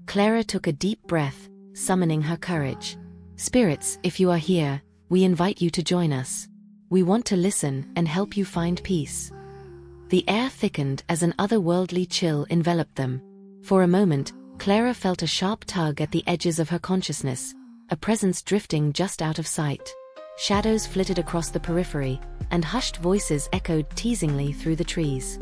Clara took a deep breath, summoning her courage. "Spirits, if you are here, we invite you to join us. We want to listen and help you find peace." The air thickened as an otherworldly chill enveloped them. For a moment, Clara felt a sharp tug at the edges of her consciousness, a presence drifting just out of sight. Shadows flitted across the periphery, and hushed voices echoed teasingly through the trees.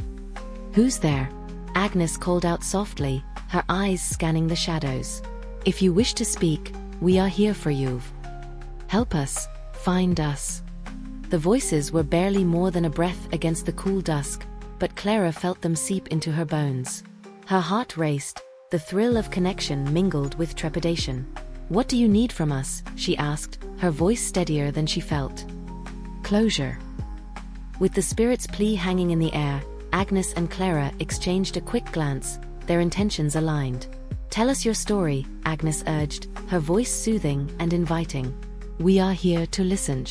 "Who's there?" Agnes called out softly, her eyes scanning the shadows. "If you wish to speak, we are here for you. Help us, find us." The voices were barely more than a breath against the cool dusk, but Clara felt them seep into her bones. Her heart raced, the thrill of connection mingled with trepidation. "What do you need from us?" she asked, her voice steadier than she felt. "Closure." With the spirit's plea hanging in the air, Agnes and Clara exchanged a quick glance, their intentions aligned. "Tell us your story," Agnes urged, her voice soothing and inviting. "We are here to listen."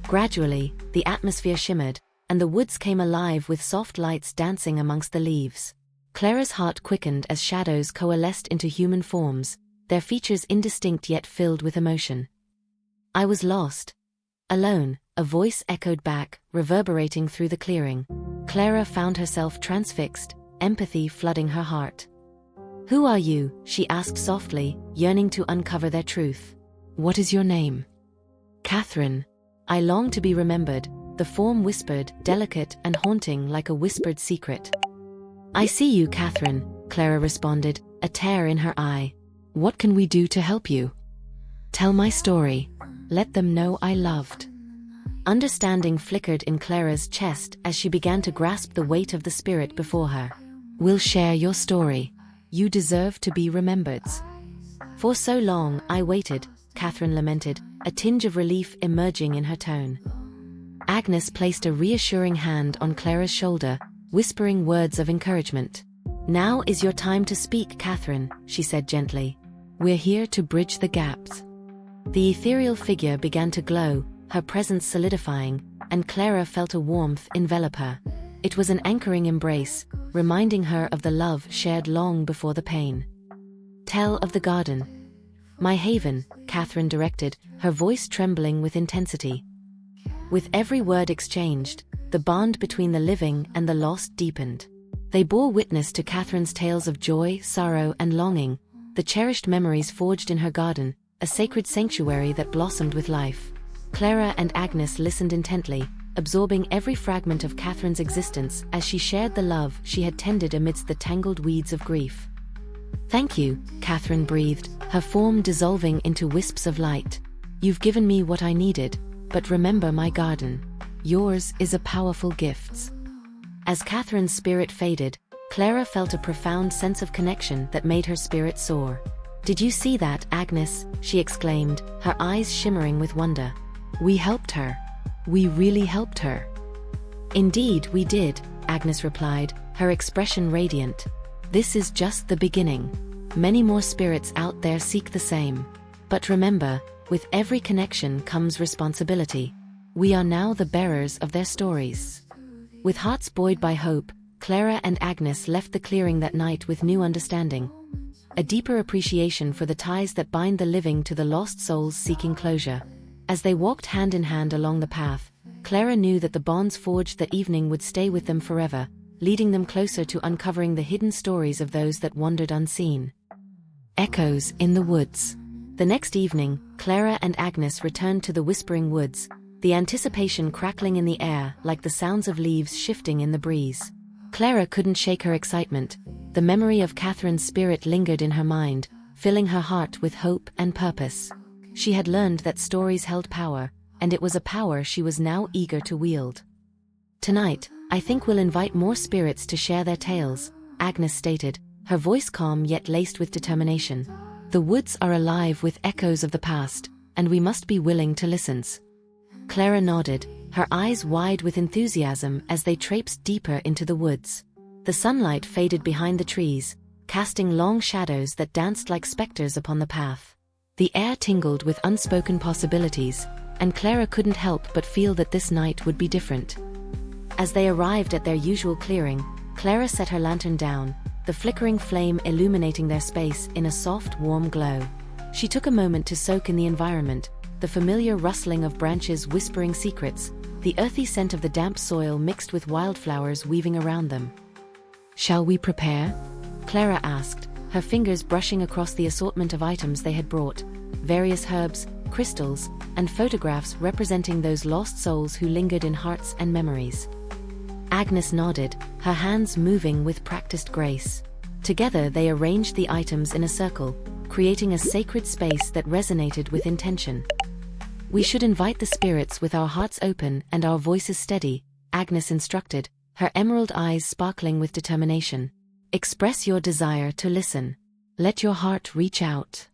Gradually, the atmosphere shimmered, and the woods came alive with soft lights dancing amongst the leaves. Clara's heart quickened as shadows coalesced into human forms, their features indistinct yet filled with emotion. "I was lost. Alone," a voice echoed back, reverberating through the clearing. Clara found herself transfixed, empathy flooding her heart. "Who are you?" she asked softly, yearning to uncover their truth. "What is your name?" "Catherine. I long to be remembered," the form whispered, delicate and haunting like a whispered secret. "I see you, Catherine," Clara responded, a tear in her eye. "What can we do to help you?" "Tell my story. Let them know I loved." Understanding flickered in Clara's chest as she began to grasp the weight of the spirit before her. "We'll share your story. You deserve to be remembered." "For so long I waited," Catherine lamented, a tinge of relief emerging in her tone. Agnes placed a reassuring hand on Clara's shoulder, whispering words of encouragement. "Now is your time to speak, Catherine," she said gently. "We're here to bridge the gaps." The ethereal figure began to glow, her presence solidifying, and Clara felt a warmth envelop her. It was an anchoring embrace, reminding her of the love shared long before the pain. "Tell of the garden." "My haven," Catherine directed, her voice trembling with intensity. With every word exchanged, the bond between the living and the lost deepened. They bore witness to Catherine's tales of joy, sorrow, and longing, the cherished memories forged in her garden, a sacred sanctuary that blossomed with life. Clara and Agnes listened intently, absorbing every fragment of Catherine's existence as she shared the love she had tended amidst the tangled weeds of grief. "Thank you," Catherine breathed, her form dissolving into wisps of light. "You've given me what I needed, but remember my garden. Yours is a powerful gift." As Catherine's spirit faded, Clara felt a profound sense of connection that made her spirit soar. "Did you see that, Agnes?" she exclaimed, her eyes shimmering with wonder. "We helped her. We really helped her." "Indeed we did," Agnes replied, her expression radiant. "This is just the beginning. Many more spirits out there seek the same. But remember, with every connection comes responsibility. We are now the bearers of their stories." With hearts buoyed by hope, Clara and Agnes left the clearing that night with new understanding. A deeper appreciation for the ties that bind the living to the lost souls seeking closure. As they walked hand in hand along the path, Clara knew that the bonds forged that evening would stay with them forever, leading them closer to uncovering the hidden stories of those that wandered unseen. Echoes in the woods. The next evening, Clara and Agnes returned to the Whispering Woods, the anticipation crackling in the air like the sounds of leaves shifting in the breeze. Clara couldn't shake her excitement. The memory of Catherine's spirit lingered in her mind, filling her heart with hope and purpose. She had learned that stories held power, and it was a power she was now eager to wield. "Tonight, I think we'll invite more spirits to share their tales," Agnes stated, her voice calm yet laced with determination. "The woods are alive with echoes of the past, and we must be willing to listen." Clara nodded, her eyes wide with enthusiasm as they traipsed deeper into the woods. The sunlight faded behind the trees, casting long shadows that danced like specters upon the path. The air tingled with unspoken possibilities, and Clara couldn't help but feel that this night would be different. As they arrived at their usual clearing, Clara set her lantern down, the flickering flame illuminating their space in a soft, warm glow. She took a moment to soak in the environment, the familiar rustling of branches whispering secrets, the earthy scent of the damp soil mixed with wildflowers weaving around them. "Shall we prepare?" Clara asked, her fingers brushing across the assortment of items they had brought, various herbs, crystals, and photographs representing those lost souls who lingered in hearts and memories. Agnes nodded, her hands moving with practiced grace. Together they arranged the items in a circle, creating a sacred space that resonated with intention. "We should invite the spirits with our hearts open and our voices steady," Agnes instructed, her emerald eyes sparkling with determination. Express your desire to listen. Let your heart reach out.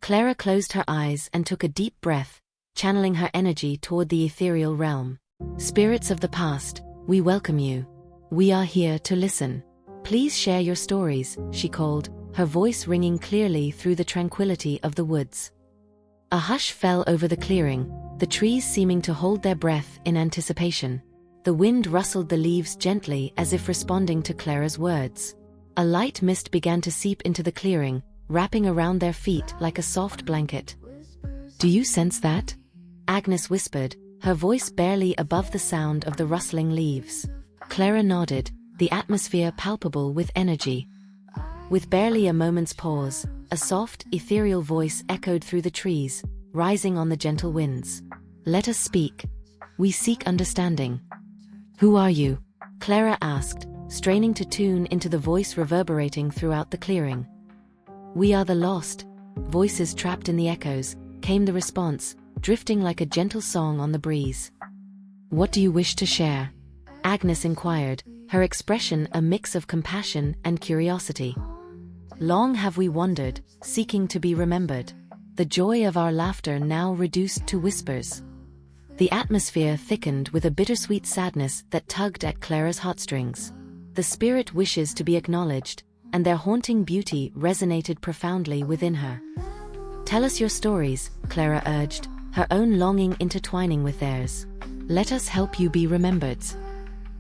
Clara closed her eyes and took a deep breath, channeling her energy toward the ethereal realm. Spirits of the past, we welcome you. We are here to listen. Please share your stories, she called, her voice ringing clearly through the tranquility of the woods. A hush fell over the clearing, the trees seeming to hold their breath in anticipation. The wind rustled the leaves gently as if responding to Clara's words. A light mist began to seep into the clearing, wrapping around their feet like a soft blanket. Do you sense that? Agnes whispered, her voice barely above the sound of the rustling leaves. Clara nodded, the atmosphere palpable with energy. With barely a moment's pause, a soft, ethereal voice echoed through the trees, rising on the gentle winds. Let us speak. We seek understanding. Who are you? Clara asked, straining to tune into the voice reverberating throughout the clearing. We are the lost. Voices trapped in the echoes, came the response, drifting like a gentle song on the breeze. What do you wish to share? Agnes inquired, her expression a mix of compassion and curiosity. Long have we wandered, seeking to be remembered. The joy of our laughter now reduced to whispers. The atmosphere thickened with a bittersweet sadness that tugged at Clara's heartstrings. The spirit wishes to be acknowledged, and their haunting beauty resonated profoundly within her. Tell us your stories, Clara urged, her own longing intertwining with theirs. Let us help you be remembered.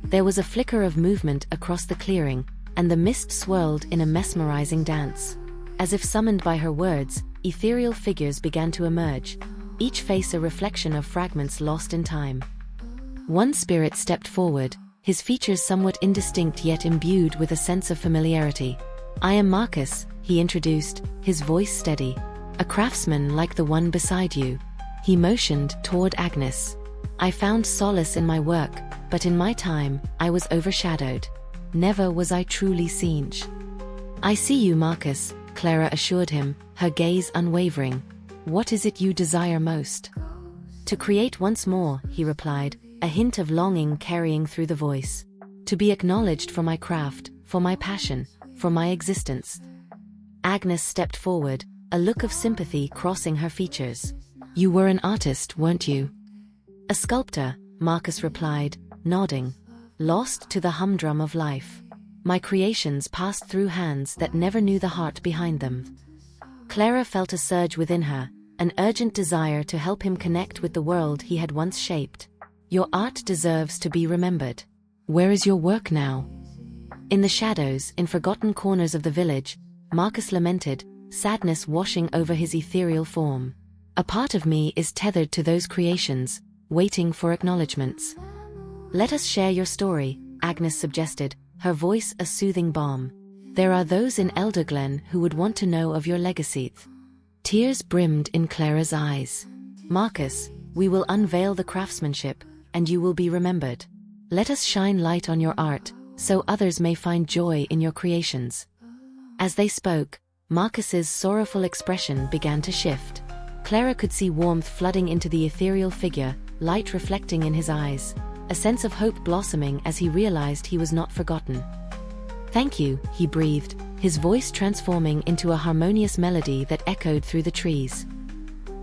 There was a flicker of movement across the clearing, and the mist swirled in a mesmerizing dance. As if summoned by her words, ethereal figures began to emerge, each face a reflection of fragments lost in time. One spirit stepped forward, his features somewhat indistinct yet imbued with a sense of familiarity. I am Marcus, he introduced, his voice steady. A craftsman like the one beside you. He motioned toward Agnes. I found solace in my work, but in my time, I was overshadowed. Never was I truly seen. I see you, Marcus, Clara assured him, her gaze unwavering. What is it you desire most? To create once more, he replied, a hint of longing carrying through the voice. To be acknowledged for my craft, for my passion, for my existence. Agnes stepped forward, a look of sympathy crossing her features. You were an artist, weren't you? A sculptor, Marcus replied, nodding. Lost to the humdrum of life. My creations passed through hands that never knew the heart behind them. Clara felt a surge within her, an urgent desire to help him connect with the world he had once shaped. Your art deserves to be remembered. Where is your work now? In the shadows, in forgotten corners of the village, Marcus lamented, sadness washing over his ethereal form. A part of me is tethered to those creations, waiting for acknowledgements. Let us share your story, Agnes suggested, her voice a soothing balm. There are those in Elderglen who would want to know of your legacy. Tears brimmed in Clara's eyes. Marcus, we will unveil the craftsmanship, and you will be remembered. Let us shine light on your art, so others may find joy in your creations. As they spoke, Marcus's sorrowful expression began to shift. Clara could see warmth flooding into the ethereal figure, light reflecting in his eyes, a sense of hope blossoming as he realized he was not forgotten. Thank you, he breathed, his voice transforming into a harmonious melody that echoed through the trees.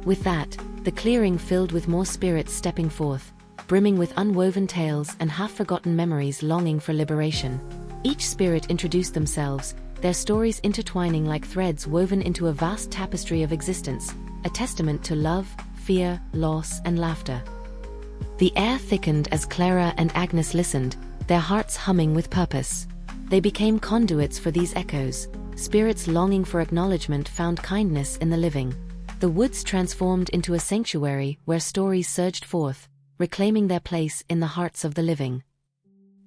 With that, the clearing filled with more spirits stepping forth, brimming with unwoven tales and half-forgotten memories longing for liberation. Each spirit introduced themselves, their stories intertwining like threads woven into a vast tapestry of existence, a testament to love, fear, loss, and laughter. The air thickened as Clara and Agnes listened, their hearts humming with purpose. They became conduits for these echoes. Spirits longing for acknowledgement found kindness in the living. The woods transformed into a sanctuary where stories surged forth, reclaiming their place in the hearts of the living.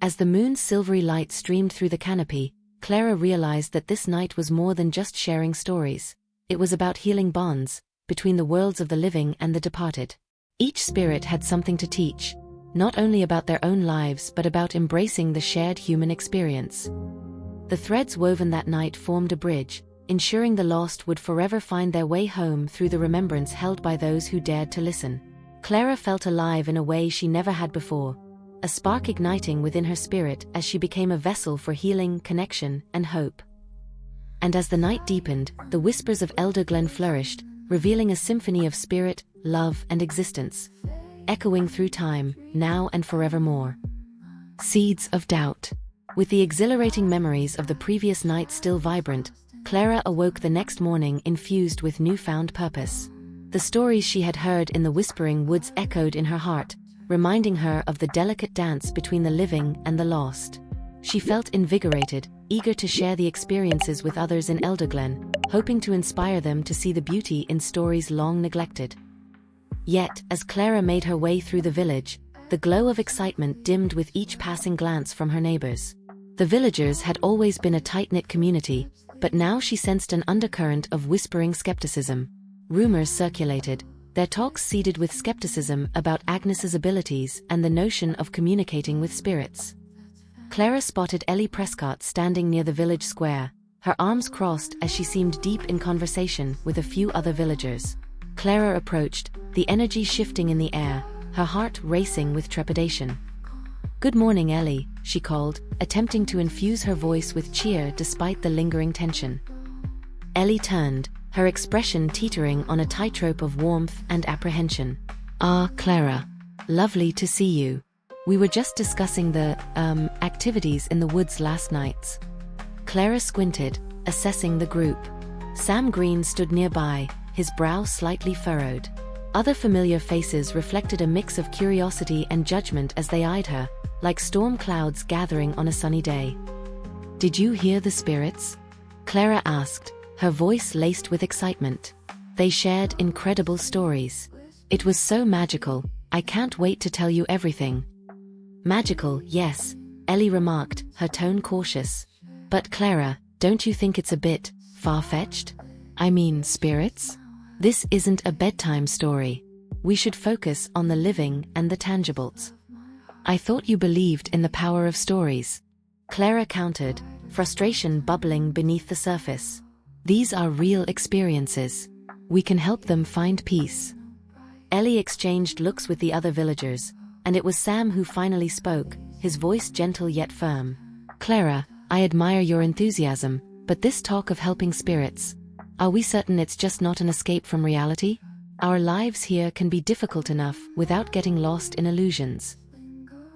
As the moon's silvery light streamed through the canopy, Clara realized that this night was more than just sharing stories. It was about healing bonds between the worlds of the living and the departed. Each spirit had something to teach, not only about their own lives but about embracing the shared human experience. The threads woven that night formed a bridge, ensuring the lost would forever find their way home through the remembrance held by those who dared to listen. Clara felt alive in a way she never had before. a spark igniting within her spirit as she became a vessel for healing, connection, and hope. And as the night deepened, the whispers of Elder Glen flourished, revealing a symphony of spirit, love, and existence, echoing through time, now and forevermore. Seeds of doubt. With the exhilarating memories of the previous night still vibrant, Clara awoke the next morning infused with newfound purpose. The stories she had heard in the whispering woods echoed in her heart, reminding her of the delicate dance between the living and the lost. She felt invigorated, eager to share the experiences with others in Elderglen, hoping to inspire them to see the beauty in stories long neglected. Yet, as Clara made her way through the village, the glow of excitement dimmed with each passing glance from her neighbors. The villagers had always been a tight-knit community, but now she sensed an undercurrent of whispering skepticism. Rumors circulated, their talks seeded with skepticism about Agnes's abilities and the notion of communicating with spirits. Clara spotted Ellie Prescott standing near the village square, her arms crossed as she seemed deep in conversation with a few other villagers. Clara approached, the energy shifting in the air, her heart racing with trepidation. "Good morning, Ellie," she called, attempting to infuse her voice with cheer despite the lingering tension. Ellie turned, her expression teetering on a tightrope of warmth and apprehension. "Ah, Clara. Lovely to see you. We were just discussing the, activities in the woods last night." Clara squinted, assessing the group. Sam Green stood nearby, his brow slightly furrowed. Other familiar faces reflected a mix of curiosity and judgment as they eyed her, like storm clouds gathering on a sunny day. "Did you hear the spirits?" Clara asked, her voice laced with excitement. "They shared incredible stories. It was so magical, I can't wait to tell you everything." "Magical, yes," Ellie remarked, her tone cautious. "But Clara, don't you think it's a bit far-fetched? I mean, spirits? This isn't a bedtime story. We should focus on the living and the tangibles." "I thought you believed in the power of stories," Clara countered, frustration bubbling beneath the surface. "These are real experiences. We can help them find peace." Ellie exchanged looks with the other villagers, and it was Sam who finally spoke, his voice gentle yet firm. "Clara, I admire your enthusiasm, but this talk of helping spirits, are we certain it's just not an escape from reality? Our lives here can be difficult enough without getting lost in illusions."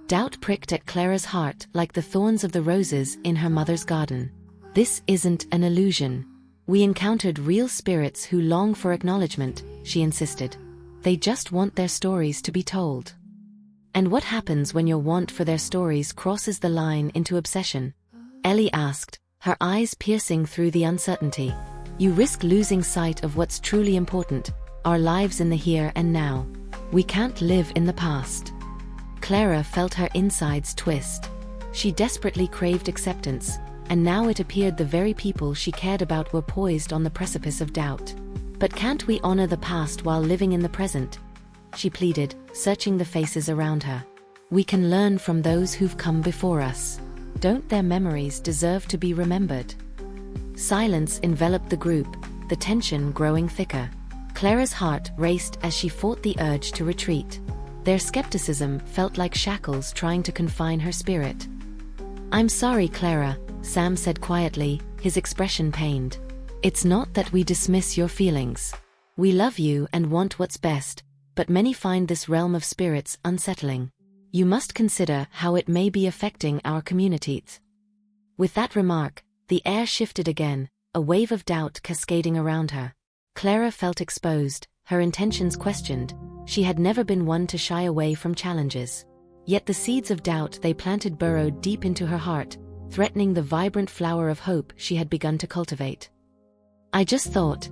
Doubt pricked at Clara's heart like the thorns of the roses in her mother's garden. "This isn't an illusion. We encountered real spirits who long for acknowledgement," she insisted. "They just want their stories to be told." "And what happens when your want for their stories crosses the line into obsession?" Ellie asked, her eyes piercing through the uncertainty. "You risk losing sight of what's truly important, our lives in the here and now. We can't live in the past." Clara felt her insides twist. She desperately craved acceptance, and now it appeared the very people she cared about were poised on the precipice of doubt. "But can't we honor the past while living in the present?" she pleaded, searching the faces around her. "We can learn from those who've come before us. Don't their memories deserve to be remembered?" Silence enveloped the group, the tension growing thicker. Clara's heart raced as she fought the urge to retreat. Their skepticism felt like shackles trying to confine her spirit. "I'm sorry, Clara," Sam said quietly, his expression pained. "It's not that we dismiss your feelings. We love you and want what's best, but many find this realm of spirits unsettling. You must consider how it may be affecting our communities." With that remark, the air shifted again, a wave of doubt cascading around her. Clara felt exposed, her intentions questioned. She had never been one to shy away from challenges. Yet the seeds of doubt they planted burrowed deep into her heart, threatening the vibrant flower of hope she had begun to cultivate. "I just thought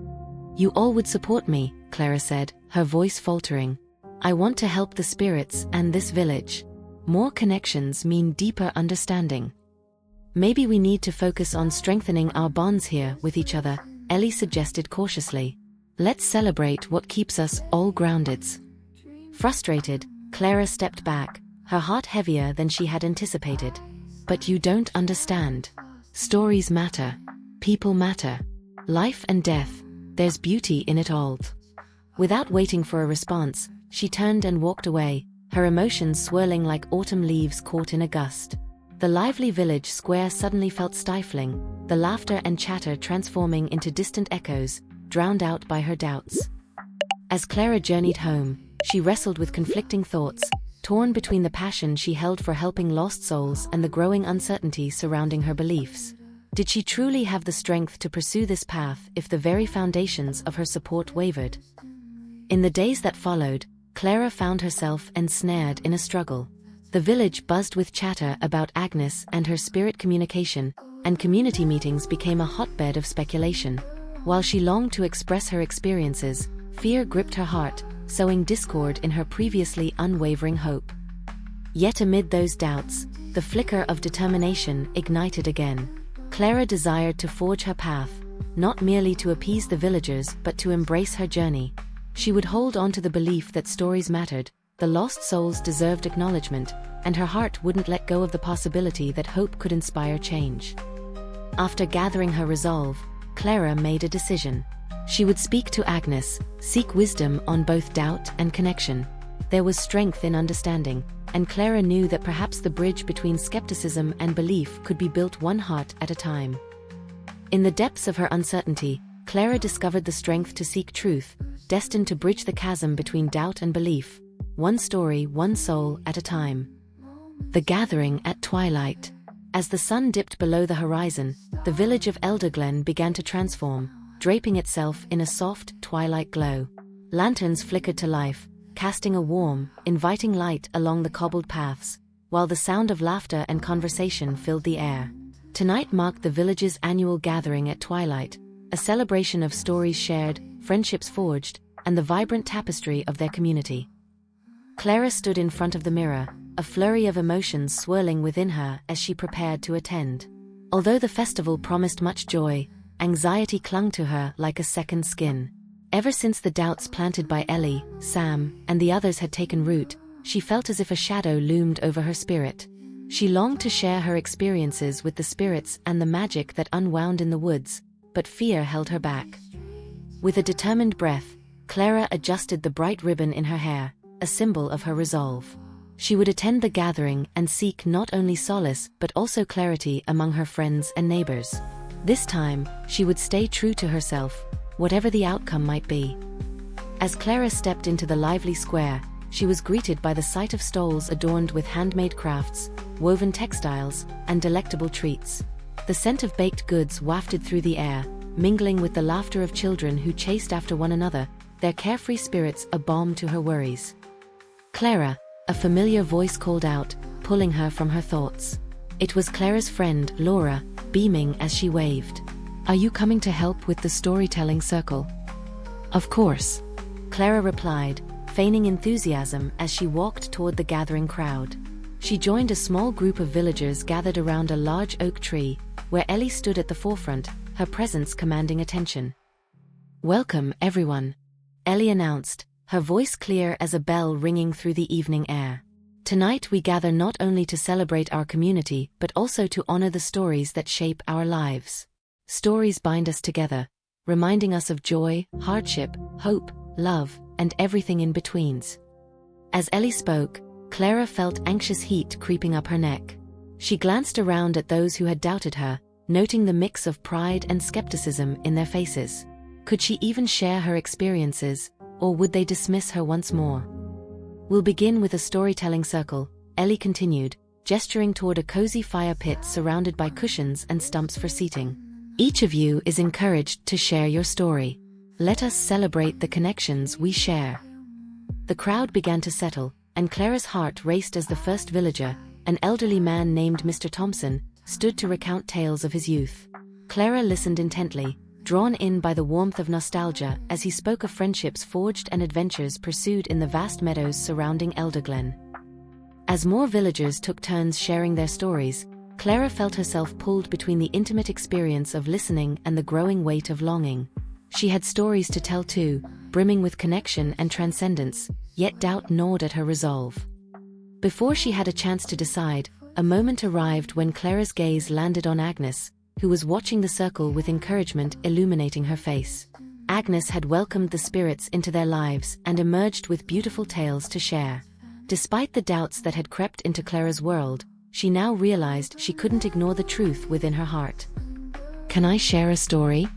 you all would support me," Clara said, her voice faltering. "I want to help the spirits and this village. More connections mean deeper understanding. Maybe we need to focus on strengthening our bonds here with each other," Ellie suggested cautiously. "Let's celebrate what keeps us all grounded." Frustrated, Clara stepped back, her heart heavier than she had anticipated. "But you don't understand. Stories matter. People matter. Life and death, there's beauty in it all." Without waiting for a response, she turned and walked away, her emotions swirling like autumn leaves caught in a gust. The lively village square suddenly felt stifling, the laughter and chatter transforming into distant echoes, drowned out by her doubts. As Clara journeyed home, she wrestled with conflicting thoughts, torn between the passion she held for helping lost souls and the growing uncertainty surrounding her beliefs. Did she truly have the strength to pursue this path if the very foundations of her support wavered? In the days that followed, Clara found herself ensnared in a struggle. The village buzzed with chatter about Agnes and her spirit communication, and community meetings became a hotbed of speculation. While she longed to express her experiences, fear gripped her heart, sowing discord in her previously unwavering hope. Yet amid those doubts, the flicker of determination ignited again. Clara desired to forge her path, not merely to appease the villagers but to embrace her journey. She would hold on to the belief that stories mattered, the lost souls deserved acknowledgement, and her heart wouldn't let go of the possibility that hope could inspire change. After gathering her resolve, Clara made a decision. She would speak to Agnes, seek wisdom on both doubt and connection. There was strength in understanding, and Clara knew that perhaps the bridge between skepticism and belief could be built one heart at a time. In the depths of her uncertainty, Clara discovered the strength to seek truth, destined to bridge the chasm between doubt and belief, one story, one soul at a time. The gathering at twilight. As the sun dipped below the horizon, the village of Elderglen began to transform, draping itself in a soft, twilight glow. Lanterns flickered to life, casting a warm, inviting light along the cobbled paths, while the sound of laughter and conversation filled the air. Tonight marked the village's annual gathering at twilight, a celebration of stories shared, friendships forged, and the vibrant tapestry of their community. Clara stood in front of the mirror, a flurry of emotions swirling within her as she prepared to attend. Although the festival promised much joy, anxiety clung to her like a second skin. Ever since the doubts planted by Ellie, Sam, and the others had taken root, she felt as if a shadow loomed over her spirit. She longed to share her experiences with the spirits and the magic that unwound in the woods, but fear held her back. With a determined breath, Clara adjusted the bright ribbon in her hair, a symbol of her resolve. She would attend the gathering and seek not only solace but also clarity among her friends and neighbors. This time, she would stay true to herself, whatever the outcome might be. As Clara stepped into the lively square, she was greeted by the sight of stalls adorned with handmade crafts, woven textiles, and delectable treats. The scent of baked goods wafted through the air, mingling with the laughter of children who chased after one another, their carefree spirits a balm to her worries. "Clara," a familiar voice called out, pulling her from her thoughts. It was Clara's friend, Laura, beaming as she waved. "Are you coming to help with the storytelling circle?" "Of course," Clara replied, feigning enthusiasm as she walked toward the gathering crowd. She joined a small group of villagers gathered around a large oak tree, where Ellie stood at the forefront, her presence commanding attention. "Welcome, everyone," Ellie announced, her voice clear as a bell ringing through the evening air. "Tonight we gather not only to celebrate our community but also to honor the stories that shape our lives. Stories bind us together, reminding us of joy, hardship, hope, love, and everything in betweens." As Ellie spoke, Clara felt anxious heat creeping up her neck. She glanced around at those who had doubted her, noting the mix of pride and skepticism in their faces. Could she even share her experiences, or would they dismiss her once more? "We'll begin with a storytelling circle," Ellie continued, gesturing toward a cozy fire pit surrounded by cushions and stumps for seating. "Each of you is encouraged to share your story. Let us celebrate the connections we share." The crowd began to settle, and Clara's heart raced as the first villager, an elderly man named Mr. Thompson, stood to recount tales of his youth. Clara listened intently, drawn in by the warmth of nostalgia as he spoke of friendships forged and adventures pursued in the vast meadows surrounding Elderglen. As more villagers took turns sharing their stories, Clara felt herself pulled between the intimate experience of listening and the growing weight of longing. She had stories to tell too, brimming with connection and transcendence, yet doubt gnawed at her resolve. Before she had a chance to decide, a moment arrived when Clara's gaze landed on Agnes, who was watching the circle with encouragement illuminating her face. Agnes had welcomed the spirits into their lives and emerged with beautiful tales to share. Despite the doubts that had crept into Clara's world, she now realized she couldn't ignore the truth within her heart. "Can I share a story?"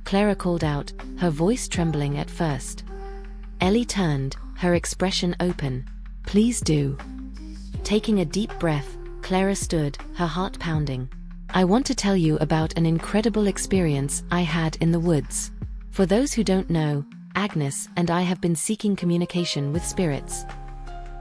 Clara called out, her voice trembling at first. Ellie turned, her expression open. "Please do." Taking a deep breath, Clara stood, her heart pounding. "I want to tell you about an incredible experience I had in the woods. For those who don't know, Agnes and I have been seeking communication with spirits."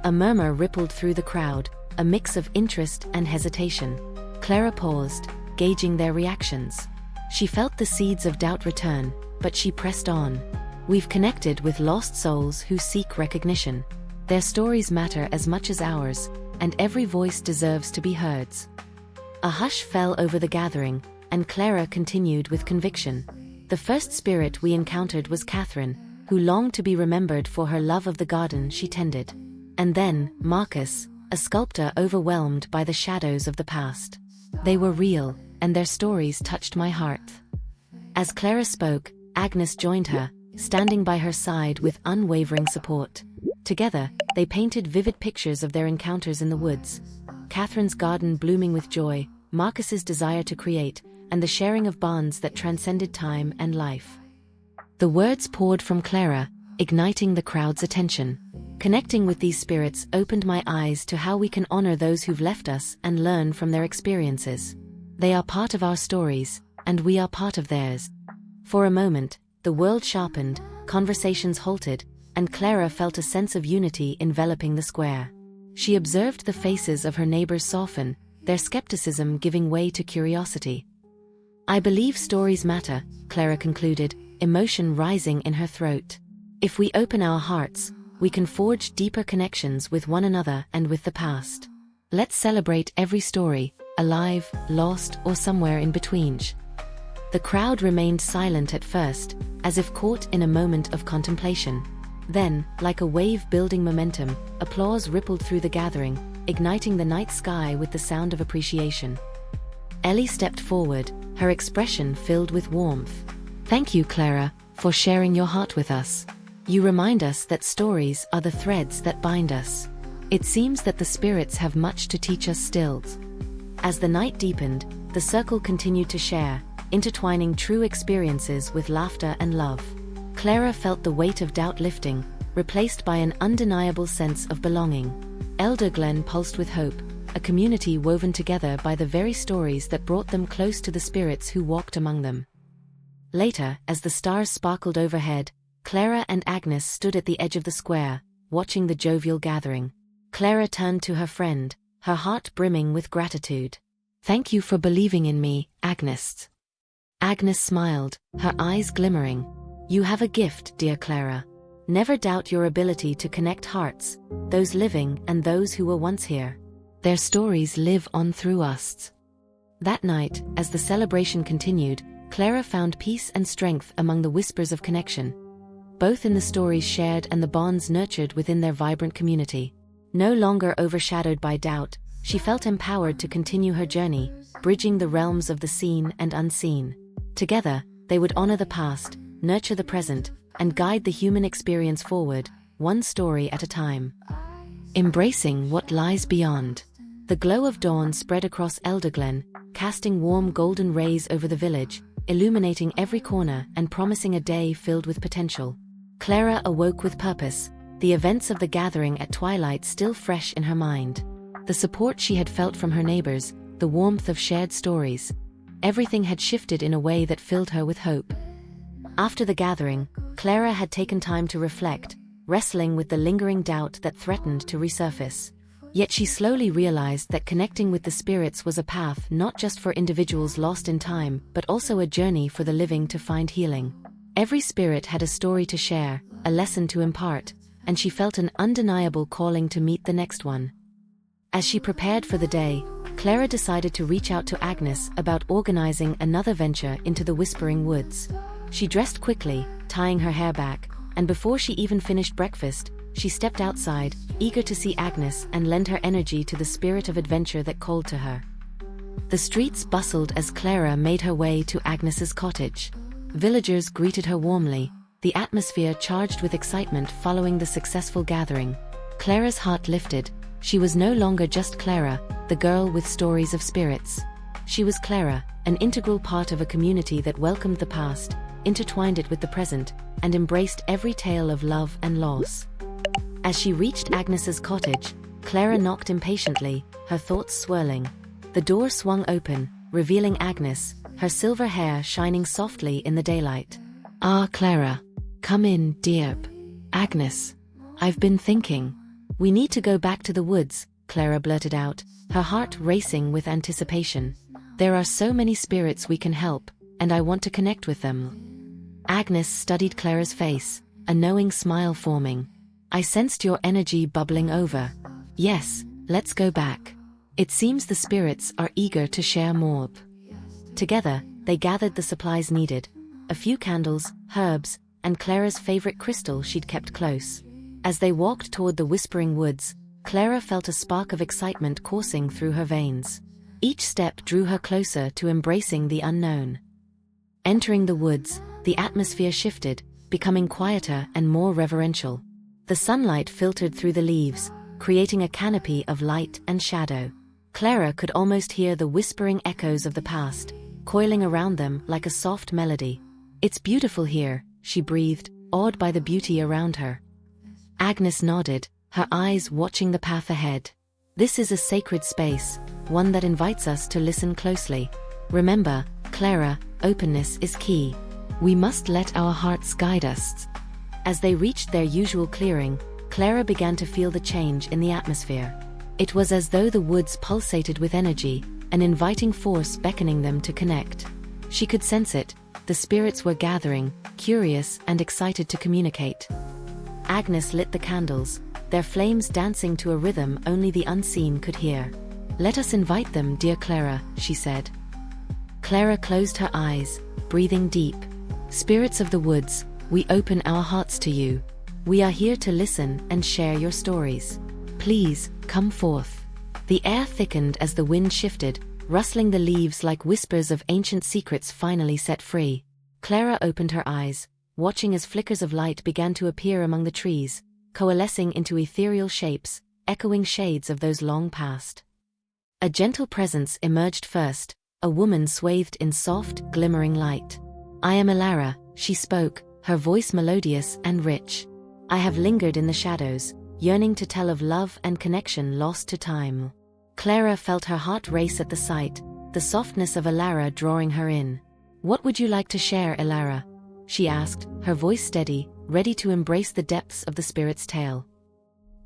A murmur rippled through the crowd, a mix of interest and hesitation. Clara paused, gauging their reactions. She felt the seeds of doubt return, but she pressed on. "We've connected with lost souls who seek recognition. Their stories matter as much as ours, and every voice deserves to be heard." A hush fell over the gathering, and Clara continued with conviction. "The first spirit we encountered was Catherine, who longed to be remembered for her love of the garden she tended. And then, Marcus, a sculptor overwhelmed by the shadows of the past. They were real, and their stories touched my heart." As Clara spoke, Agnes joined her, standing by her side with unwavering support. Together, they painted vivid pictures of their encounters in the woods. Catherine's garden blooming with joy, Marcus's desire to create, and the sharing of bonds that transcended time and life. The words poured from Clara, igniting the crowd's attention. "Connecting with these spirits opened my eyes to how we can honor those who've left us and learn from their experiences. They are part of our stories, and we are part of theirs." For a moment, the world sharpened, conversations halted, and Clara felt a sense of unity enveloping the square. She observed the faces of her neighbors soften, their skepticism giving way to curiosity. "I believe stories matter," Clara concluded, emotion rising in her throat. "If we open our hearts, we can forge deeper connections with one another and with the past. Let's celebrate every story, alive, lost, or somewhere in between." The crowd remained silent at first, as if caught in a moment of contemplation. Then, like a wave building momentum, applause rippled through the gathering, igniting the night sky with the sound of appreciation. Ellie stepped forward, her expression filled with warmth. "Thank you, Clara, for sharing your heart with us. You remind us that stories are the threads that bind us. It seems that the spirits have much to teach us still." As the night deepened, the circle continued to share, intertwining true experiences with laughter and love. Clara felt the weight of doubt lifting, replaced by an undeniable sense of belonging. Elder Glen pulsed with hope, a community woven together by the very stories that brought them close to the spirits who walked among them. Later, as the stars sparkled overhead, Clara and Agnes stood at the edge of the square, watching the jovial gathering. Clara turned to her friend, her heart brimming with gratitude. "Thank you for believing in me, Agnes." Agnes smiled, her eyes glimmering. "You have a gift, dear Clara. Never doubt your ability to connect hearts, those living and those who were once here. Their stories live on through us." That night, as the celebration continued, Clara found peace and strength among the whispers of connection, both in the stories shared and the bonds nurtured within their vibrant community. No longer overshadowed by doubt, she felt empowered to continue her journey, bridging the realms of the seen and unseen. Together, they would honor the past, nurture the present, and guide the human experience forward, one story at a time. Embracing what lies beyond. The glow of dawn spread across Elderglen, casting warm golden rays over the village, illuminating every corner and promising a day filled with potential. Clara awoke with purpose, the events of the gathering at twilight still fresh in her mind. The support she had felt from her neighbors, the warmth of shared stories. Everything had shifted in a way that filled her with hope. After the gathering, Clara had taken time to reflect, wrestling with the lingering doubt that threatened to resurface. Yet she slowly realized that connecting with the spirits was a path not just for individuals lost in time, but also a journey for the living to find healing. Every spirit had a story to share, a lesson to impart, and she felt an undeniable calling to meet the next one. As she prepared for the day, Clara decided to reach out to Agnes about organizing another venture into the Whispering Woods. She dressed quickly, tying her hair back, and before she even finished breakfast, she stepped outside, eager to see Agnes and lend her energy to the spirit of adventure that called to her. The streets bustled as Clara made her way to Agnes's cottage. Villagers greeted her warmly, the atmosphere charged with excitement following the successful gathering. Clara's heart lifted. She was no longer just Clara, the girl with stories of spirits. She was Clara, an integral part of a community that welcomed the past, intertwined it with the present, and embraced every tale of love and loss. As she reached Agnes's cottage, Clara knocked impatiently, her thoughts swirling. The door swung open, revealing Agnes, her silver hair shining softly in the daylight. "Ah, Clara. Come in, dear." "Agnes. I've been thinking. We need to go back to the woods," Clara blurted out, her heart racing with anticipation. "There are so many spirits we can help, and I want to connect with them." Agnes studied Clara's face, a knowing smile forming. "I sensed your energy bubbling over. Yes, let's go back. It seems the spirits are eager to share more." Together, they gathered the supplies needed: a few candles, herbs, and Clara's favorite crystal she'd kept close. As they walked toward the whispering woods, Clara felt a spark of excitement coursing through her veins. Each step drew her closer to embracing the unknown. Entering the woods, the atmosphere shifted, becoming quieter and more reverential. The sunlight filtered through the leaves, creating a canopy of light and shadow. Clara could almost hear the whispering echoes of the past, coiling around them like a soft melody. "It's beautiful here," she breathed, awed by the beauty around her. Agnes nodded, her eyes watching the path ahead. "This is a sacred space, one that invites us to listen closely. Remember, Clara, openness is key. We must let our hearts guide us." As they reached their usual clearing, Clara began to feel the change in the atmosphere. It was as though the woods pulsated with energy, an inviting force beckoning them to connect. She could sense it. The spirits were gathering, curious and excited to communicate. Agnes lit the candles, their flames dancing to a rhythm only the unseen could hear. "Let us invite them, dear Clara," she said. Clara closed her eyes, breathing deep. "Spirits of the woods, we open our hearts to you. We are here to listen and share your stories. Please, come forth." The air thickened as the wind shifted, rustling the leaves like whispers of ancient secrets finally set free. Clara opened her eyes, watching as flickers of light began to appear among the trees, coalescing into ethereal shapes, echoing shades of those long past. A gentle presence emerged first, a woman swathed in soft, glimmering light. "I am Amara," she spoke, her voice melodious and rich. "I have lingered in the shadows, yearning to tell of love and connection lost to time." Clara felt her heart race at the sight, the softness of Amara drawing her in. "What would you like to share, Amara?" she asked, her voice steady, ready to embrace the depths of the spirit's tale.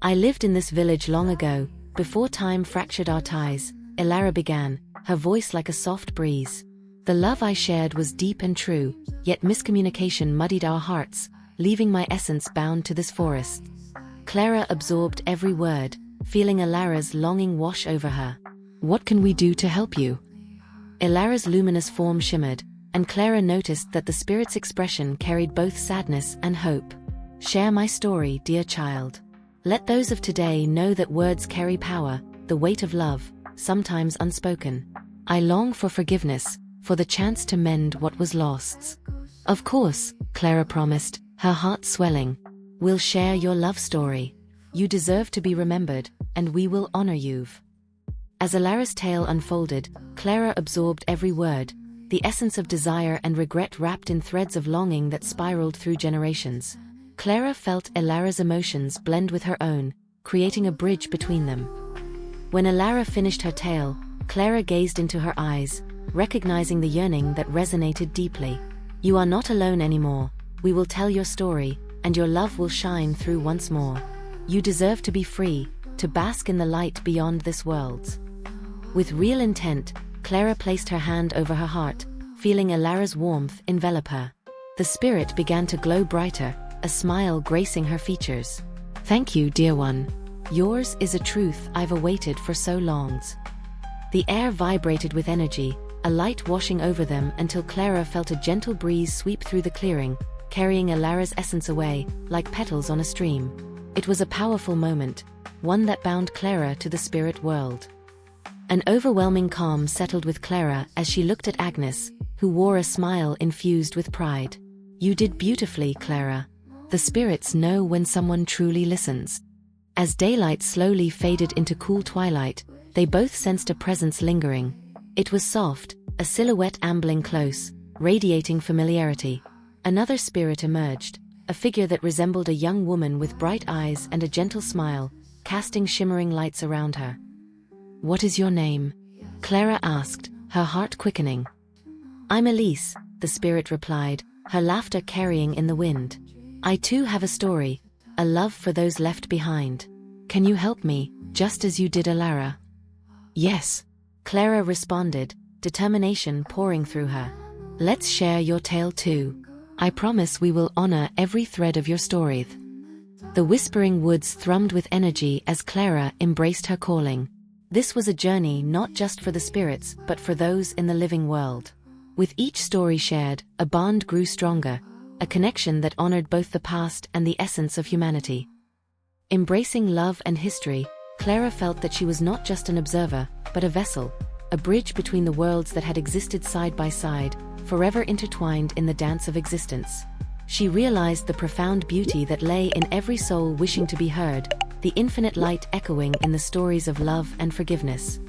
"I lived in this village long ago, before time fractured our ties," Amara began, her voice like a soft breeze. "The love I shared was deep and true, yet miscommunication muddied our hearts, leaving my essence bound to this forest." Clara absorbed every word, feeling Amara's longing wash over her. "What can we do to help you?" Amara's luminous form shimmered, and Clara noticed that the spirit's expression carried both sadness and hope. "Share my story, dear child. Let those of today know that words carry power, the weight of love, sometimes unspoken. I long for forgiveness, for the chance to mend what was lost." "Of course," Clara promised, her heart swelling. "We'll share your love story. You deserve to be remembered, and we will honor you." As Amara's tale unfolded, Clara absorbed every word, the essence of desire and regret wrapped in threads of longing that spiraled through generations. Clara felt Amara's emotions blend with her own, creating a bridge between them. When Amara finished her tale, Clara gazed into her eyes, recognizing the yearning that resonated deeply. "You are not alone anymore. We will tell your story, and your love will shine through once more. You deserve to be free, to bask in the light beyond this world." With real intent, Clara placed her hand over her heart, feeling Amara's warmth envelop her. The spirit began to glow brighter, a smile gracing her features. "Thank you, dear one. Yours is a truth I've awaited for so long." The air vibrated with energy, a light washing over them until Clara felt a gentle breeze sweep through the clearing, carrying Amara's essence away, like petals on a stream. It was a powerful moment, one that bound Clara to the spirit world. An overwhelming calm settled with Clara as she looked at Agnes, who wore a smile infused with pride. "You did beautifully, Clara. The spirits know when someone truly listens." As daylight slowly faded into cool twilight, they both sensed a presence lingering. It was soft, a silhouette ambling close, radiating familiarity. Another spirit emerged, a figure that resembled a young woman with bright eyes and a gentle smile, casting shimmering lights around her. "What is your name?" Clara asked, her heart quickening. "I'm Elise," the spirit replied, her laughter carrying in the wind. "I too have a story, a love for those left behind. Can you help me, just as you did Alara?" "Yes," Clara responded, determination pouring through her. "Let's share your tale too. I promise we will honor every thread of your story." The whispering woods thrummed with energy as Clara embraced her calling. This was a journey not just for the spirits but for those in the living world. With each story shared, a bond grew stronger, a connection that honored both the past and the essence of humanity. Embracing love and history, Clara felt that she was not just an observer, but a vessel, a bridge between the worlds that had existed side by side, forever intertwined in the dance of existence. She realized the profound beauty that lay in every soul wishing to be heard, the infinite light echoing in the stories of love and forgiveness.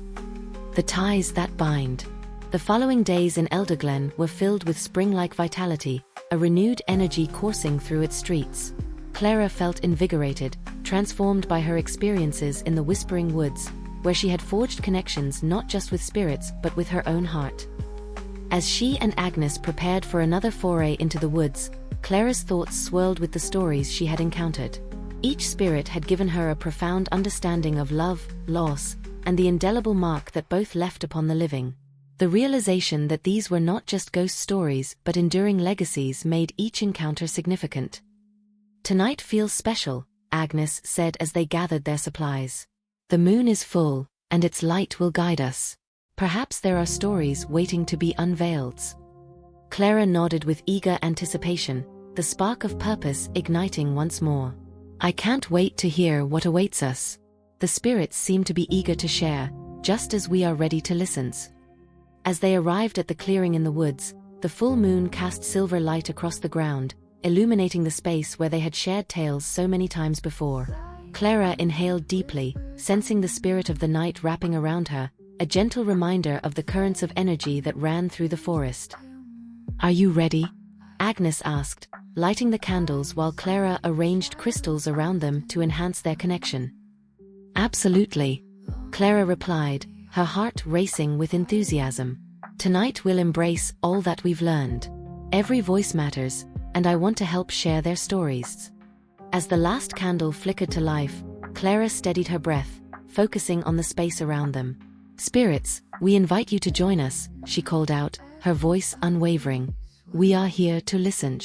The ties that bind. The following days in Elderglen were filled with spring-like vitality, a renewed energy coursing through its streets. Clara felt invigorated, transformed by her experiences in the Whispering Woods, where she had forged connections not just with spirits but with her own heart. As she and Agnes prepared for another foray into the woods, Clara's thoughts swirled with the stories she had encountered. Each spirit had given her a profound understanding of love, loss, and the indelible mark that both left upon the living. The realization that these were not just ghost stories but enduring legacies made each encounter significant. "Tonight feels special," Agnes said as they gathered their supplies. "The moon is full, and its light will guide us. Perhaps there are stories waiting to be unveiled." Clara nodded with eager anticipation, the spark of purpose igniting once more. "I can't wait to hear what awaits us." The spirits seem to be eager to share, just as we are ready to listen. As they arrived at the clearing in the woods, the full moon cast silver light across the ground, illuminating the space where they had shared tales so many times before. Clara inhaled deeply, sensing the spirit of the night wrapping around her, a gentle reminder of the currents of energy that ran through the forest. "Are you ready?" Agnes asked, lighting the candles while Clara arranged crystals around them to enhance their connection. "Absolutely," Clara replied, her heart racing with enthusiasm. "Tonight we'll embrace all that we've learned. Every voice matters, and I want to help share their stories." As the last candle flickered to life, Clara steadied her breath, focusing on the space around them. "Spirits, we invite you to join us," she called out, her voice unwavering. "We are here to listen."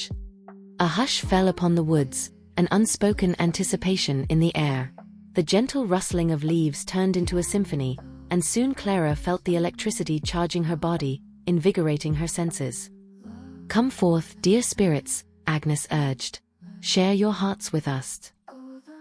A hush fell upon the woods, an unspoken anticipation in the air. The gentle rustling of leaves turned into a symphony, and soon Clara felt the electricity charging her body, invigorating her senses. "Come forth, dear spirits," Agnes urged. "Share your hearts with us."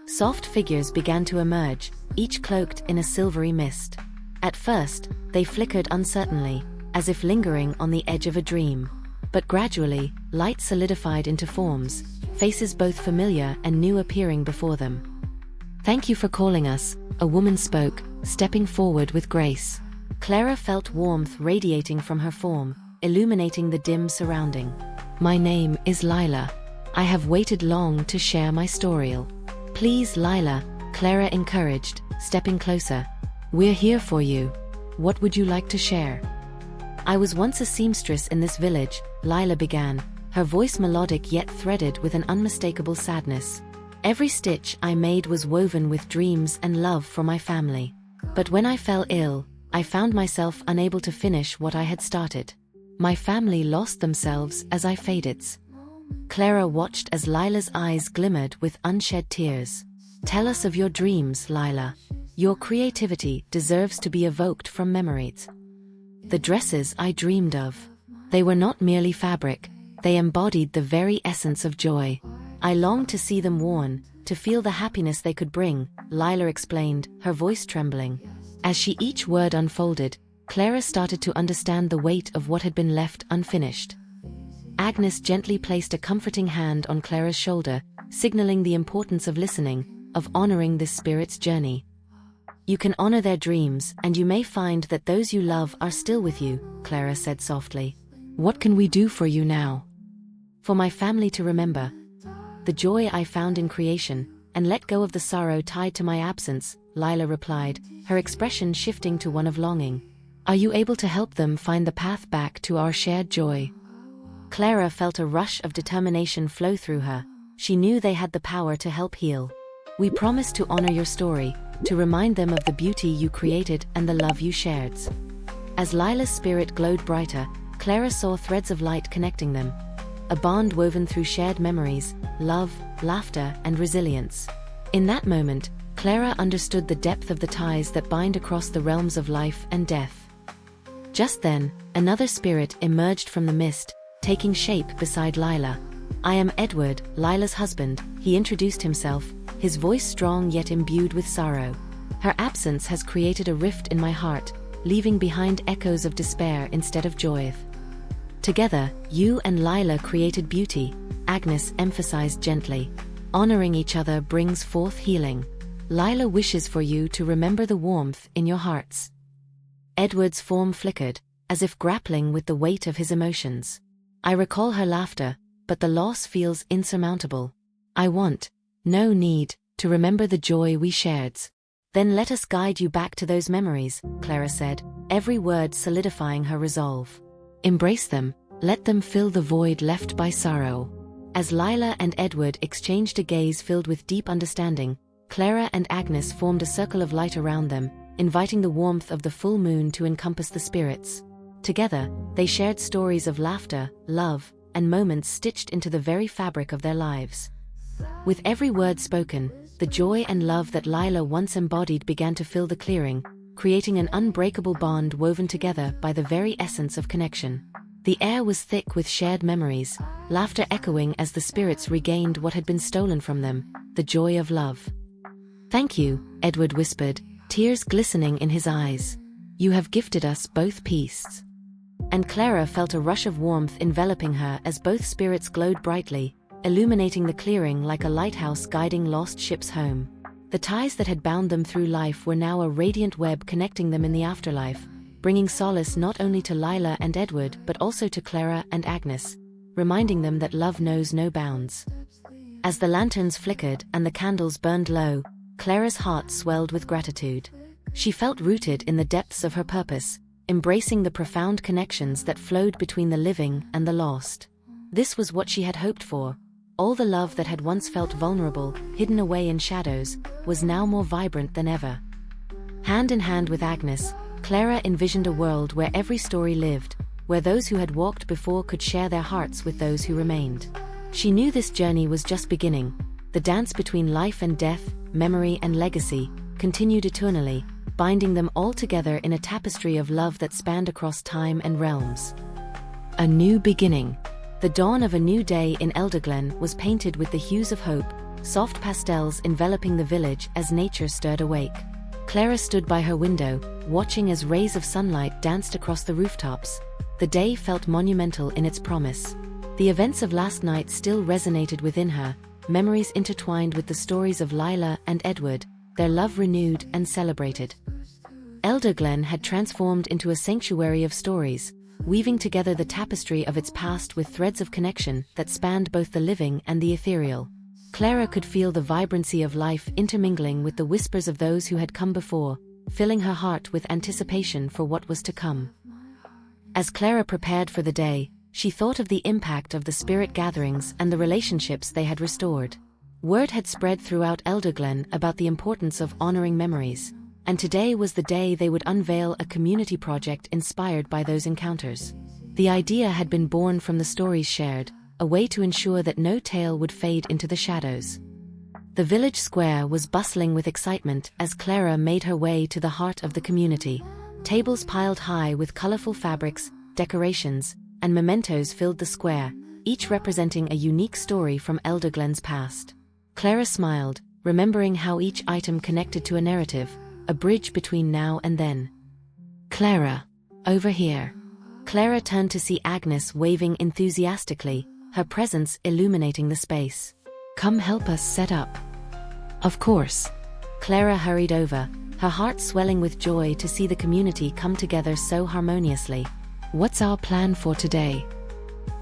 Soft figures began to emerge, each cloaked in a silvery mist. At first, they flickered uncertainly, as if lingering on the edge of a dream. But gradually, light solidified into forms, faces both familiar and new appearing before them. "Thank you for calling us," a woman spoke, stepping forward with grace. Clara felt warmth radiating from her form, illuminating the dim surrounding. "My name is Lila. I have waited long to share my story." "Please, Lila," Clara encouraged, stepping closer. "We're here for you. What would you like to share?" "I was once a seamstress in this village," Lila began, her voice melodic yet threaded with an unmistakable sadness. "Every stitch I made was woven with dreams and love for my family. But when I fell ill, I found myself unable to finish what I had started. My family lost themselves as I faded." Clara watched as Lila's eyes glimmered with unshed tears. "Tell us of your dreams, Lila. Your creativity deserves to be evoked from memories." "The dresses I dreamed of. They were not merely fabric, they embodied the very essence of joy. I longed to see them worn, to feel the happiness they could bring," Lila explained, her voice trembling. As each word unfolded, Clara started to understand the weight of what had been left unfinished. Agnes gently placed a comforting hand on Clara's shoulder, signaling the importance of listening, of honoring this spirit's journey. You can honor their dreams, and you may find that those you love are still with you, Clara said softly. What can we do for you now? For my family to remember the joy I found in creation, and let go of the sorrow tied to my absence, Lila replied, her expression shifting to one of longing. Are you able to help them find the path back to our shared joy? Clara felt a rush of determination flow through her. She knew they had the power to help heal. We promise to honor your story, to remind them of the beauty you created and the love you shared. As Lila's spirit glowed brighter, Clara saw threads of light connecting them. A bond woven through shared memories, love, laughter, and resilience. In that moment, Clara understood the depth of the ties that bind across the realms of life and death. Just then, another spirit emerged from the mist, taking shape beside Lila. I am Edward, Lila's husband, he introduced himself, his voice strong yet imbued with sorrow. Her absence has created a rift in my heart, leaving behind echoes of despair instead of joy. Together, you and Lila created beauty, Agnes emphasized gently. Honoring each other brings forth healing. Lila wishes for you to remember the warmth in your hearts. Edward's form flickered, as if grappling with the weight of his emotions. I recall her laughter, but the loss feels insurmountable. I want, no need, to remember the joy we shared. Then let us guide you back to those memories, Clara said, every word solidifying her resolve. Embrace them, let them fill the void left by sorrow. As Lila and Edward exchanged a gaze filled with deep understanding, Clara and Agnes formed a circle of light around them, inviting the warmth of the full moon to encompass the spirits. Together, they shared stories of laughter, love, and moments stitched into the very fabric of their lives. With every word spoken, the joy and love that Lila once embodied began to fill the clearing, creating an unbreakable bond woven together by the very essence of connection. The air was thick with shared memories, laughter echoing as the spirits regained what had been stolen from them, the joy of love. Thank you, Edward whispered, tears glistening in his eyes. You have gifted us both peace. And Clara felt a rush of warmth enveloping her as both spirits glowed brightly, illuminating the clearing like a lighthouse guiding lost ships home. The ties that had bound them through life were now a radiant web connecting them in the afterlife, bringing solace not only to Lila and Edward but also to Clara and Agnes, reminding them that love knows no bounds. As the lanterns flickered and the candles burned low, Clara's heart swelled with gratitude. She felt rooted in the depths of her purpose, embracing the profound connections that flowed between the living and the lost. This was what she had hoped for. All the love that had once felt vulnerable, hidden away in shadows, was now more vibrant than ever. Hand in hand with Agnes, Clara envisioned a world where every story lived, where those who had walked before could share their hearts with those who remained. She knew this journey was just beginning. The dance between life and death, memory and legacy, continued eternally, binding them all together in a tapestry of love that spanned across time and realms. A new beginning. The dawn of a new day in Elderglen was painted with the hues of hope, soft pastels enveloping the village as nature stirred awake. Clara stood by her window, watching as rays of sunlight danced across the rooftops. The day felt monumental in its promise. The events of last night still resonated within her, memories intertwined with the stories of Lila and Edward, their love renewed and celebrated. Elderglen had transformed into a sanctuary of stories, weaving together the tapestry of its past with threads of connection that spanned both the living and the ethereal. Clara could feel the vibrancy of life intermingling with the whispers of those who had come before, filling her heart with anticipation for what was to come. As Clara prepared for the day, she thought of the impact of the spirit gatherings and the relationships they had restored. Word had spread throughout Elderglen about the importance of honoring memories, and today was the day they would unveil a community project inspired by those encounters. The idea had been born from the stories shared, a way to ensure that no tale would fade into the shadows. The village square was bustling with excitement as Clara made her way to the heart of the community. Tables piled high with colorful fabrics, decorations, and mementos filled the square, each representing a unique story from Elderglen's past. Clara smiled, remembering how each item connected to a narrative, a bridge between now and then. Clara, over here. Clara turned to see Agnes waving enthusiastically, her presence illuminating the space. Come help us set up. Of course. Clara hurried over, her heart swelling with joy to see the community come together so harmoniously. What's our plan for today?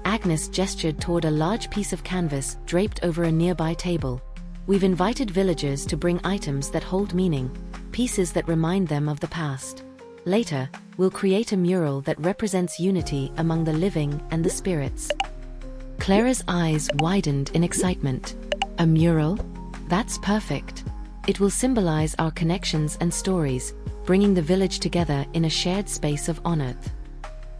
Agnes gestured toward a large piece of canvas draped over a nearby table. We've invited villagers to bring items that hold meaning, pieces that remind them of the past. Later, we'll create a mural that represents unity among the living and the spirits. Clara's eyes widened in excitement. A mural? That's perfect. It will symbolize our connections and stories, bringing the village together in a shared space of honor.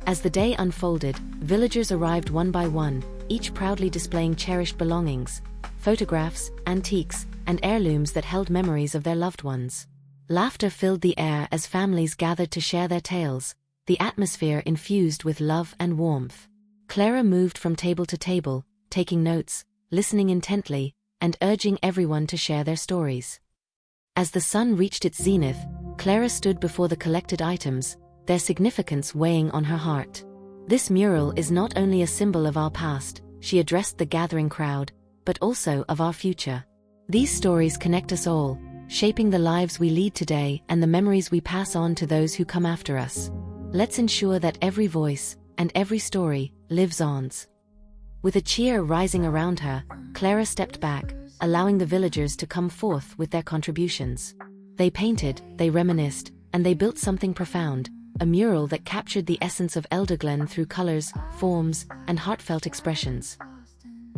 As the day unfolded, villagers arrived one by one, each proudly displaying cherished belongings, photographs, antiques, and heirlooms that held memories of their loved ones. Laughter filled the air as families gathered to share their tales, the atmosphere infused with love and warmth. Clara moved from table to table, taking notes, listening intently, and urging everyone to share their stories. As the sun reached its zenith, Clara stood before the collected items, their significance weighing on her heart. This mural is not only a symbol of our past, she addressed the gathering crowd, but also of our future. These stories connect us all, shaping the lives we lead today and the memories we pass on to those who come after us. Let's ensure that every voice and every story lives on. With a cheer rising around her, Clara stepped back, allowing the villagers to come forth with their contributions. They painted, they reminisced, and they built something profound, a mural that captured the essence of Elderglen through colors, forms, and heartfelt expressions.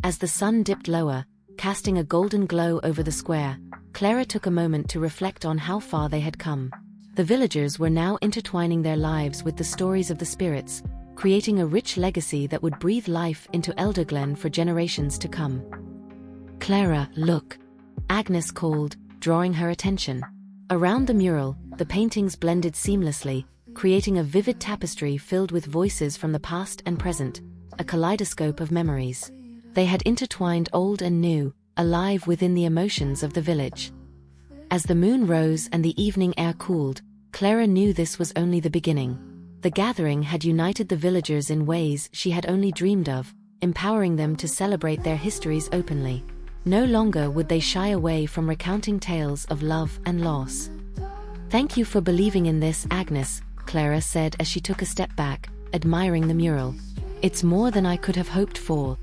As the sun dipped lower, casting a golden glow over the square, Clara took a moment to reflect on how far they had come. The villagers were now intertwining their lives with the stories of the spirits, creating a rich legacy that would breathe life into Elderglen for generations to come. Clara, look! Agnes called, drawing her attention. Around the mural, the paintings blended seamlessly, creating a vivid tapestry filled with voices from the past and present, a kaleidoscope of memories. They had intertwined old and new, alive within the emotions of the village. As the moon rose and the evening air cooled, Clara knew this was only the beginning. The gathering had united the villagers in ways she had only dreamed of, empowering them to celebrate their histories openly. No longer would they shy away from recounting tales of love and loss. "Thank you for believing in this, Agnes," Clara said as she took a step back, admiring the mural. "It's more than I could have hoped for."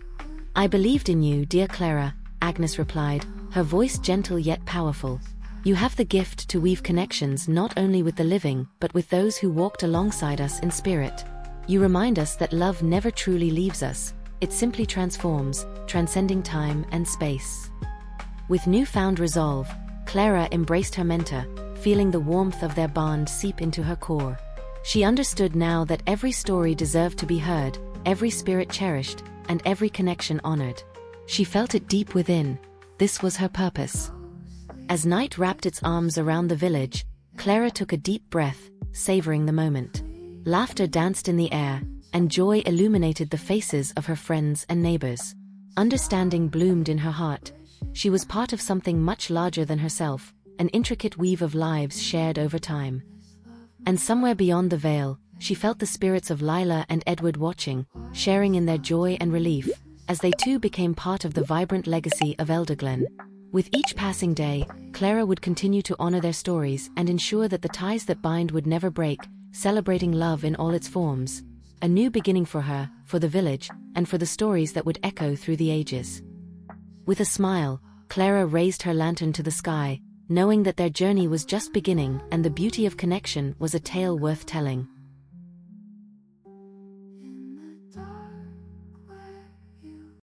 "I believed in you, dear Clara," Agnes replied, her voice gentle yet powerful. "You have the gift to weave connections not only with the living but with those who walked alongside us in spirit. You remind us that love never truly leaves us, it simply transforms, transcending time and space." With newfound resolve, Clara embraced her mentor, feeling the warmth of their bond seep into her core. She understood now that every story deserved to be heard, every spirit cherished, and every connection honored. She felt it deep within. This was her purpose. As night wrapped its arms around the village, Clara took a deep breath, savoring the moment. Laughter danced in the air, and joy illuminated the faces of her friends and neighbors. Understanding bloomed in her heart. She was part of something much larger than herself, an intricate weave of lives shared over time. And somewhere beyond the veil, she felt the spirits of Lila and Edward watching, sharing in their joy and relief, as they too became part of the vibrant legacy of Elderglen. With each passing day, Clara would continue to honor their stories and ensure that the ties that bind would never break, celebrating love in all its forms. A new beginning for her, for the village, and for the stories that would echo through the ages. With a smile, Clara raised her lantern to the sky, knowing that their journey was just beginning and the beauty of connection was a tale worth telling.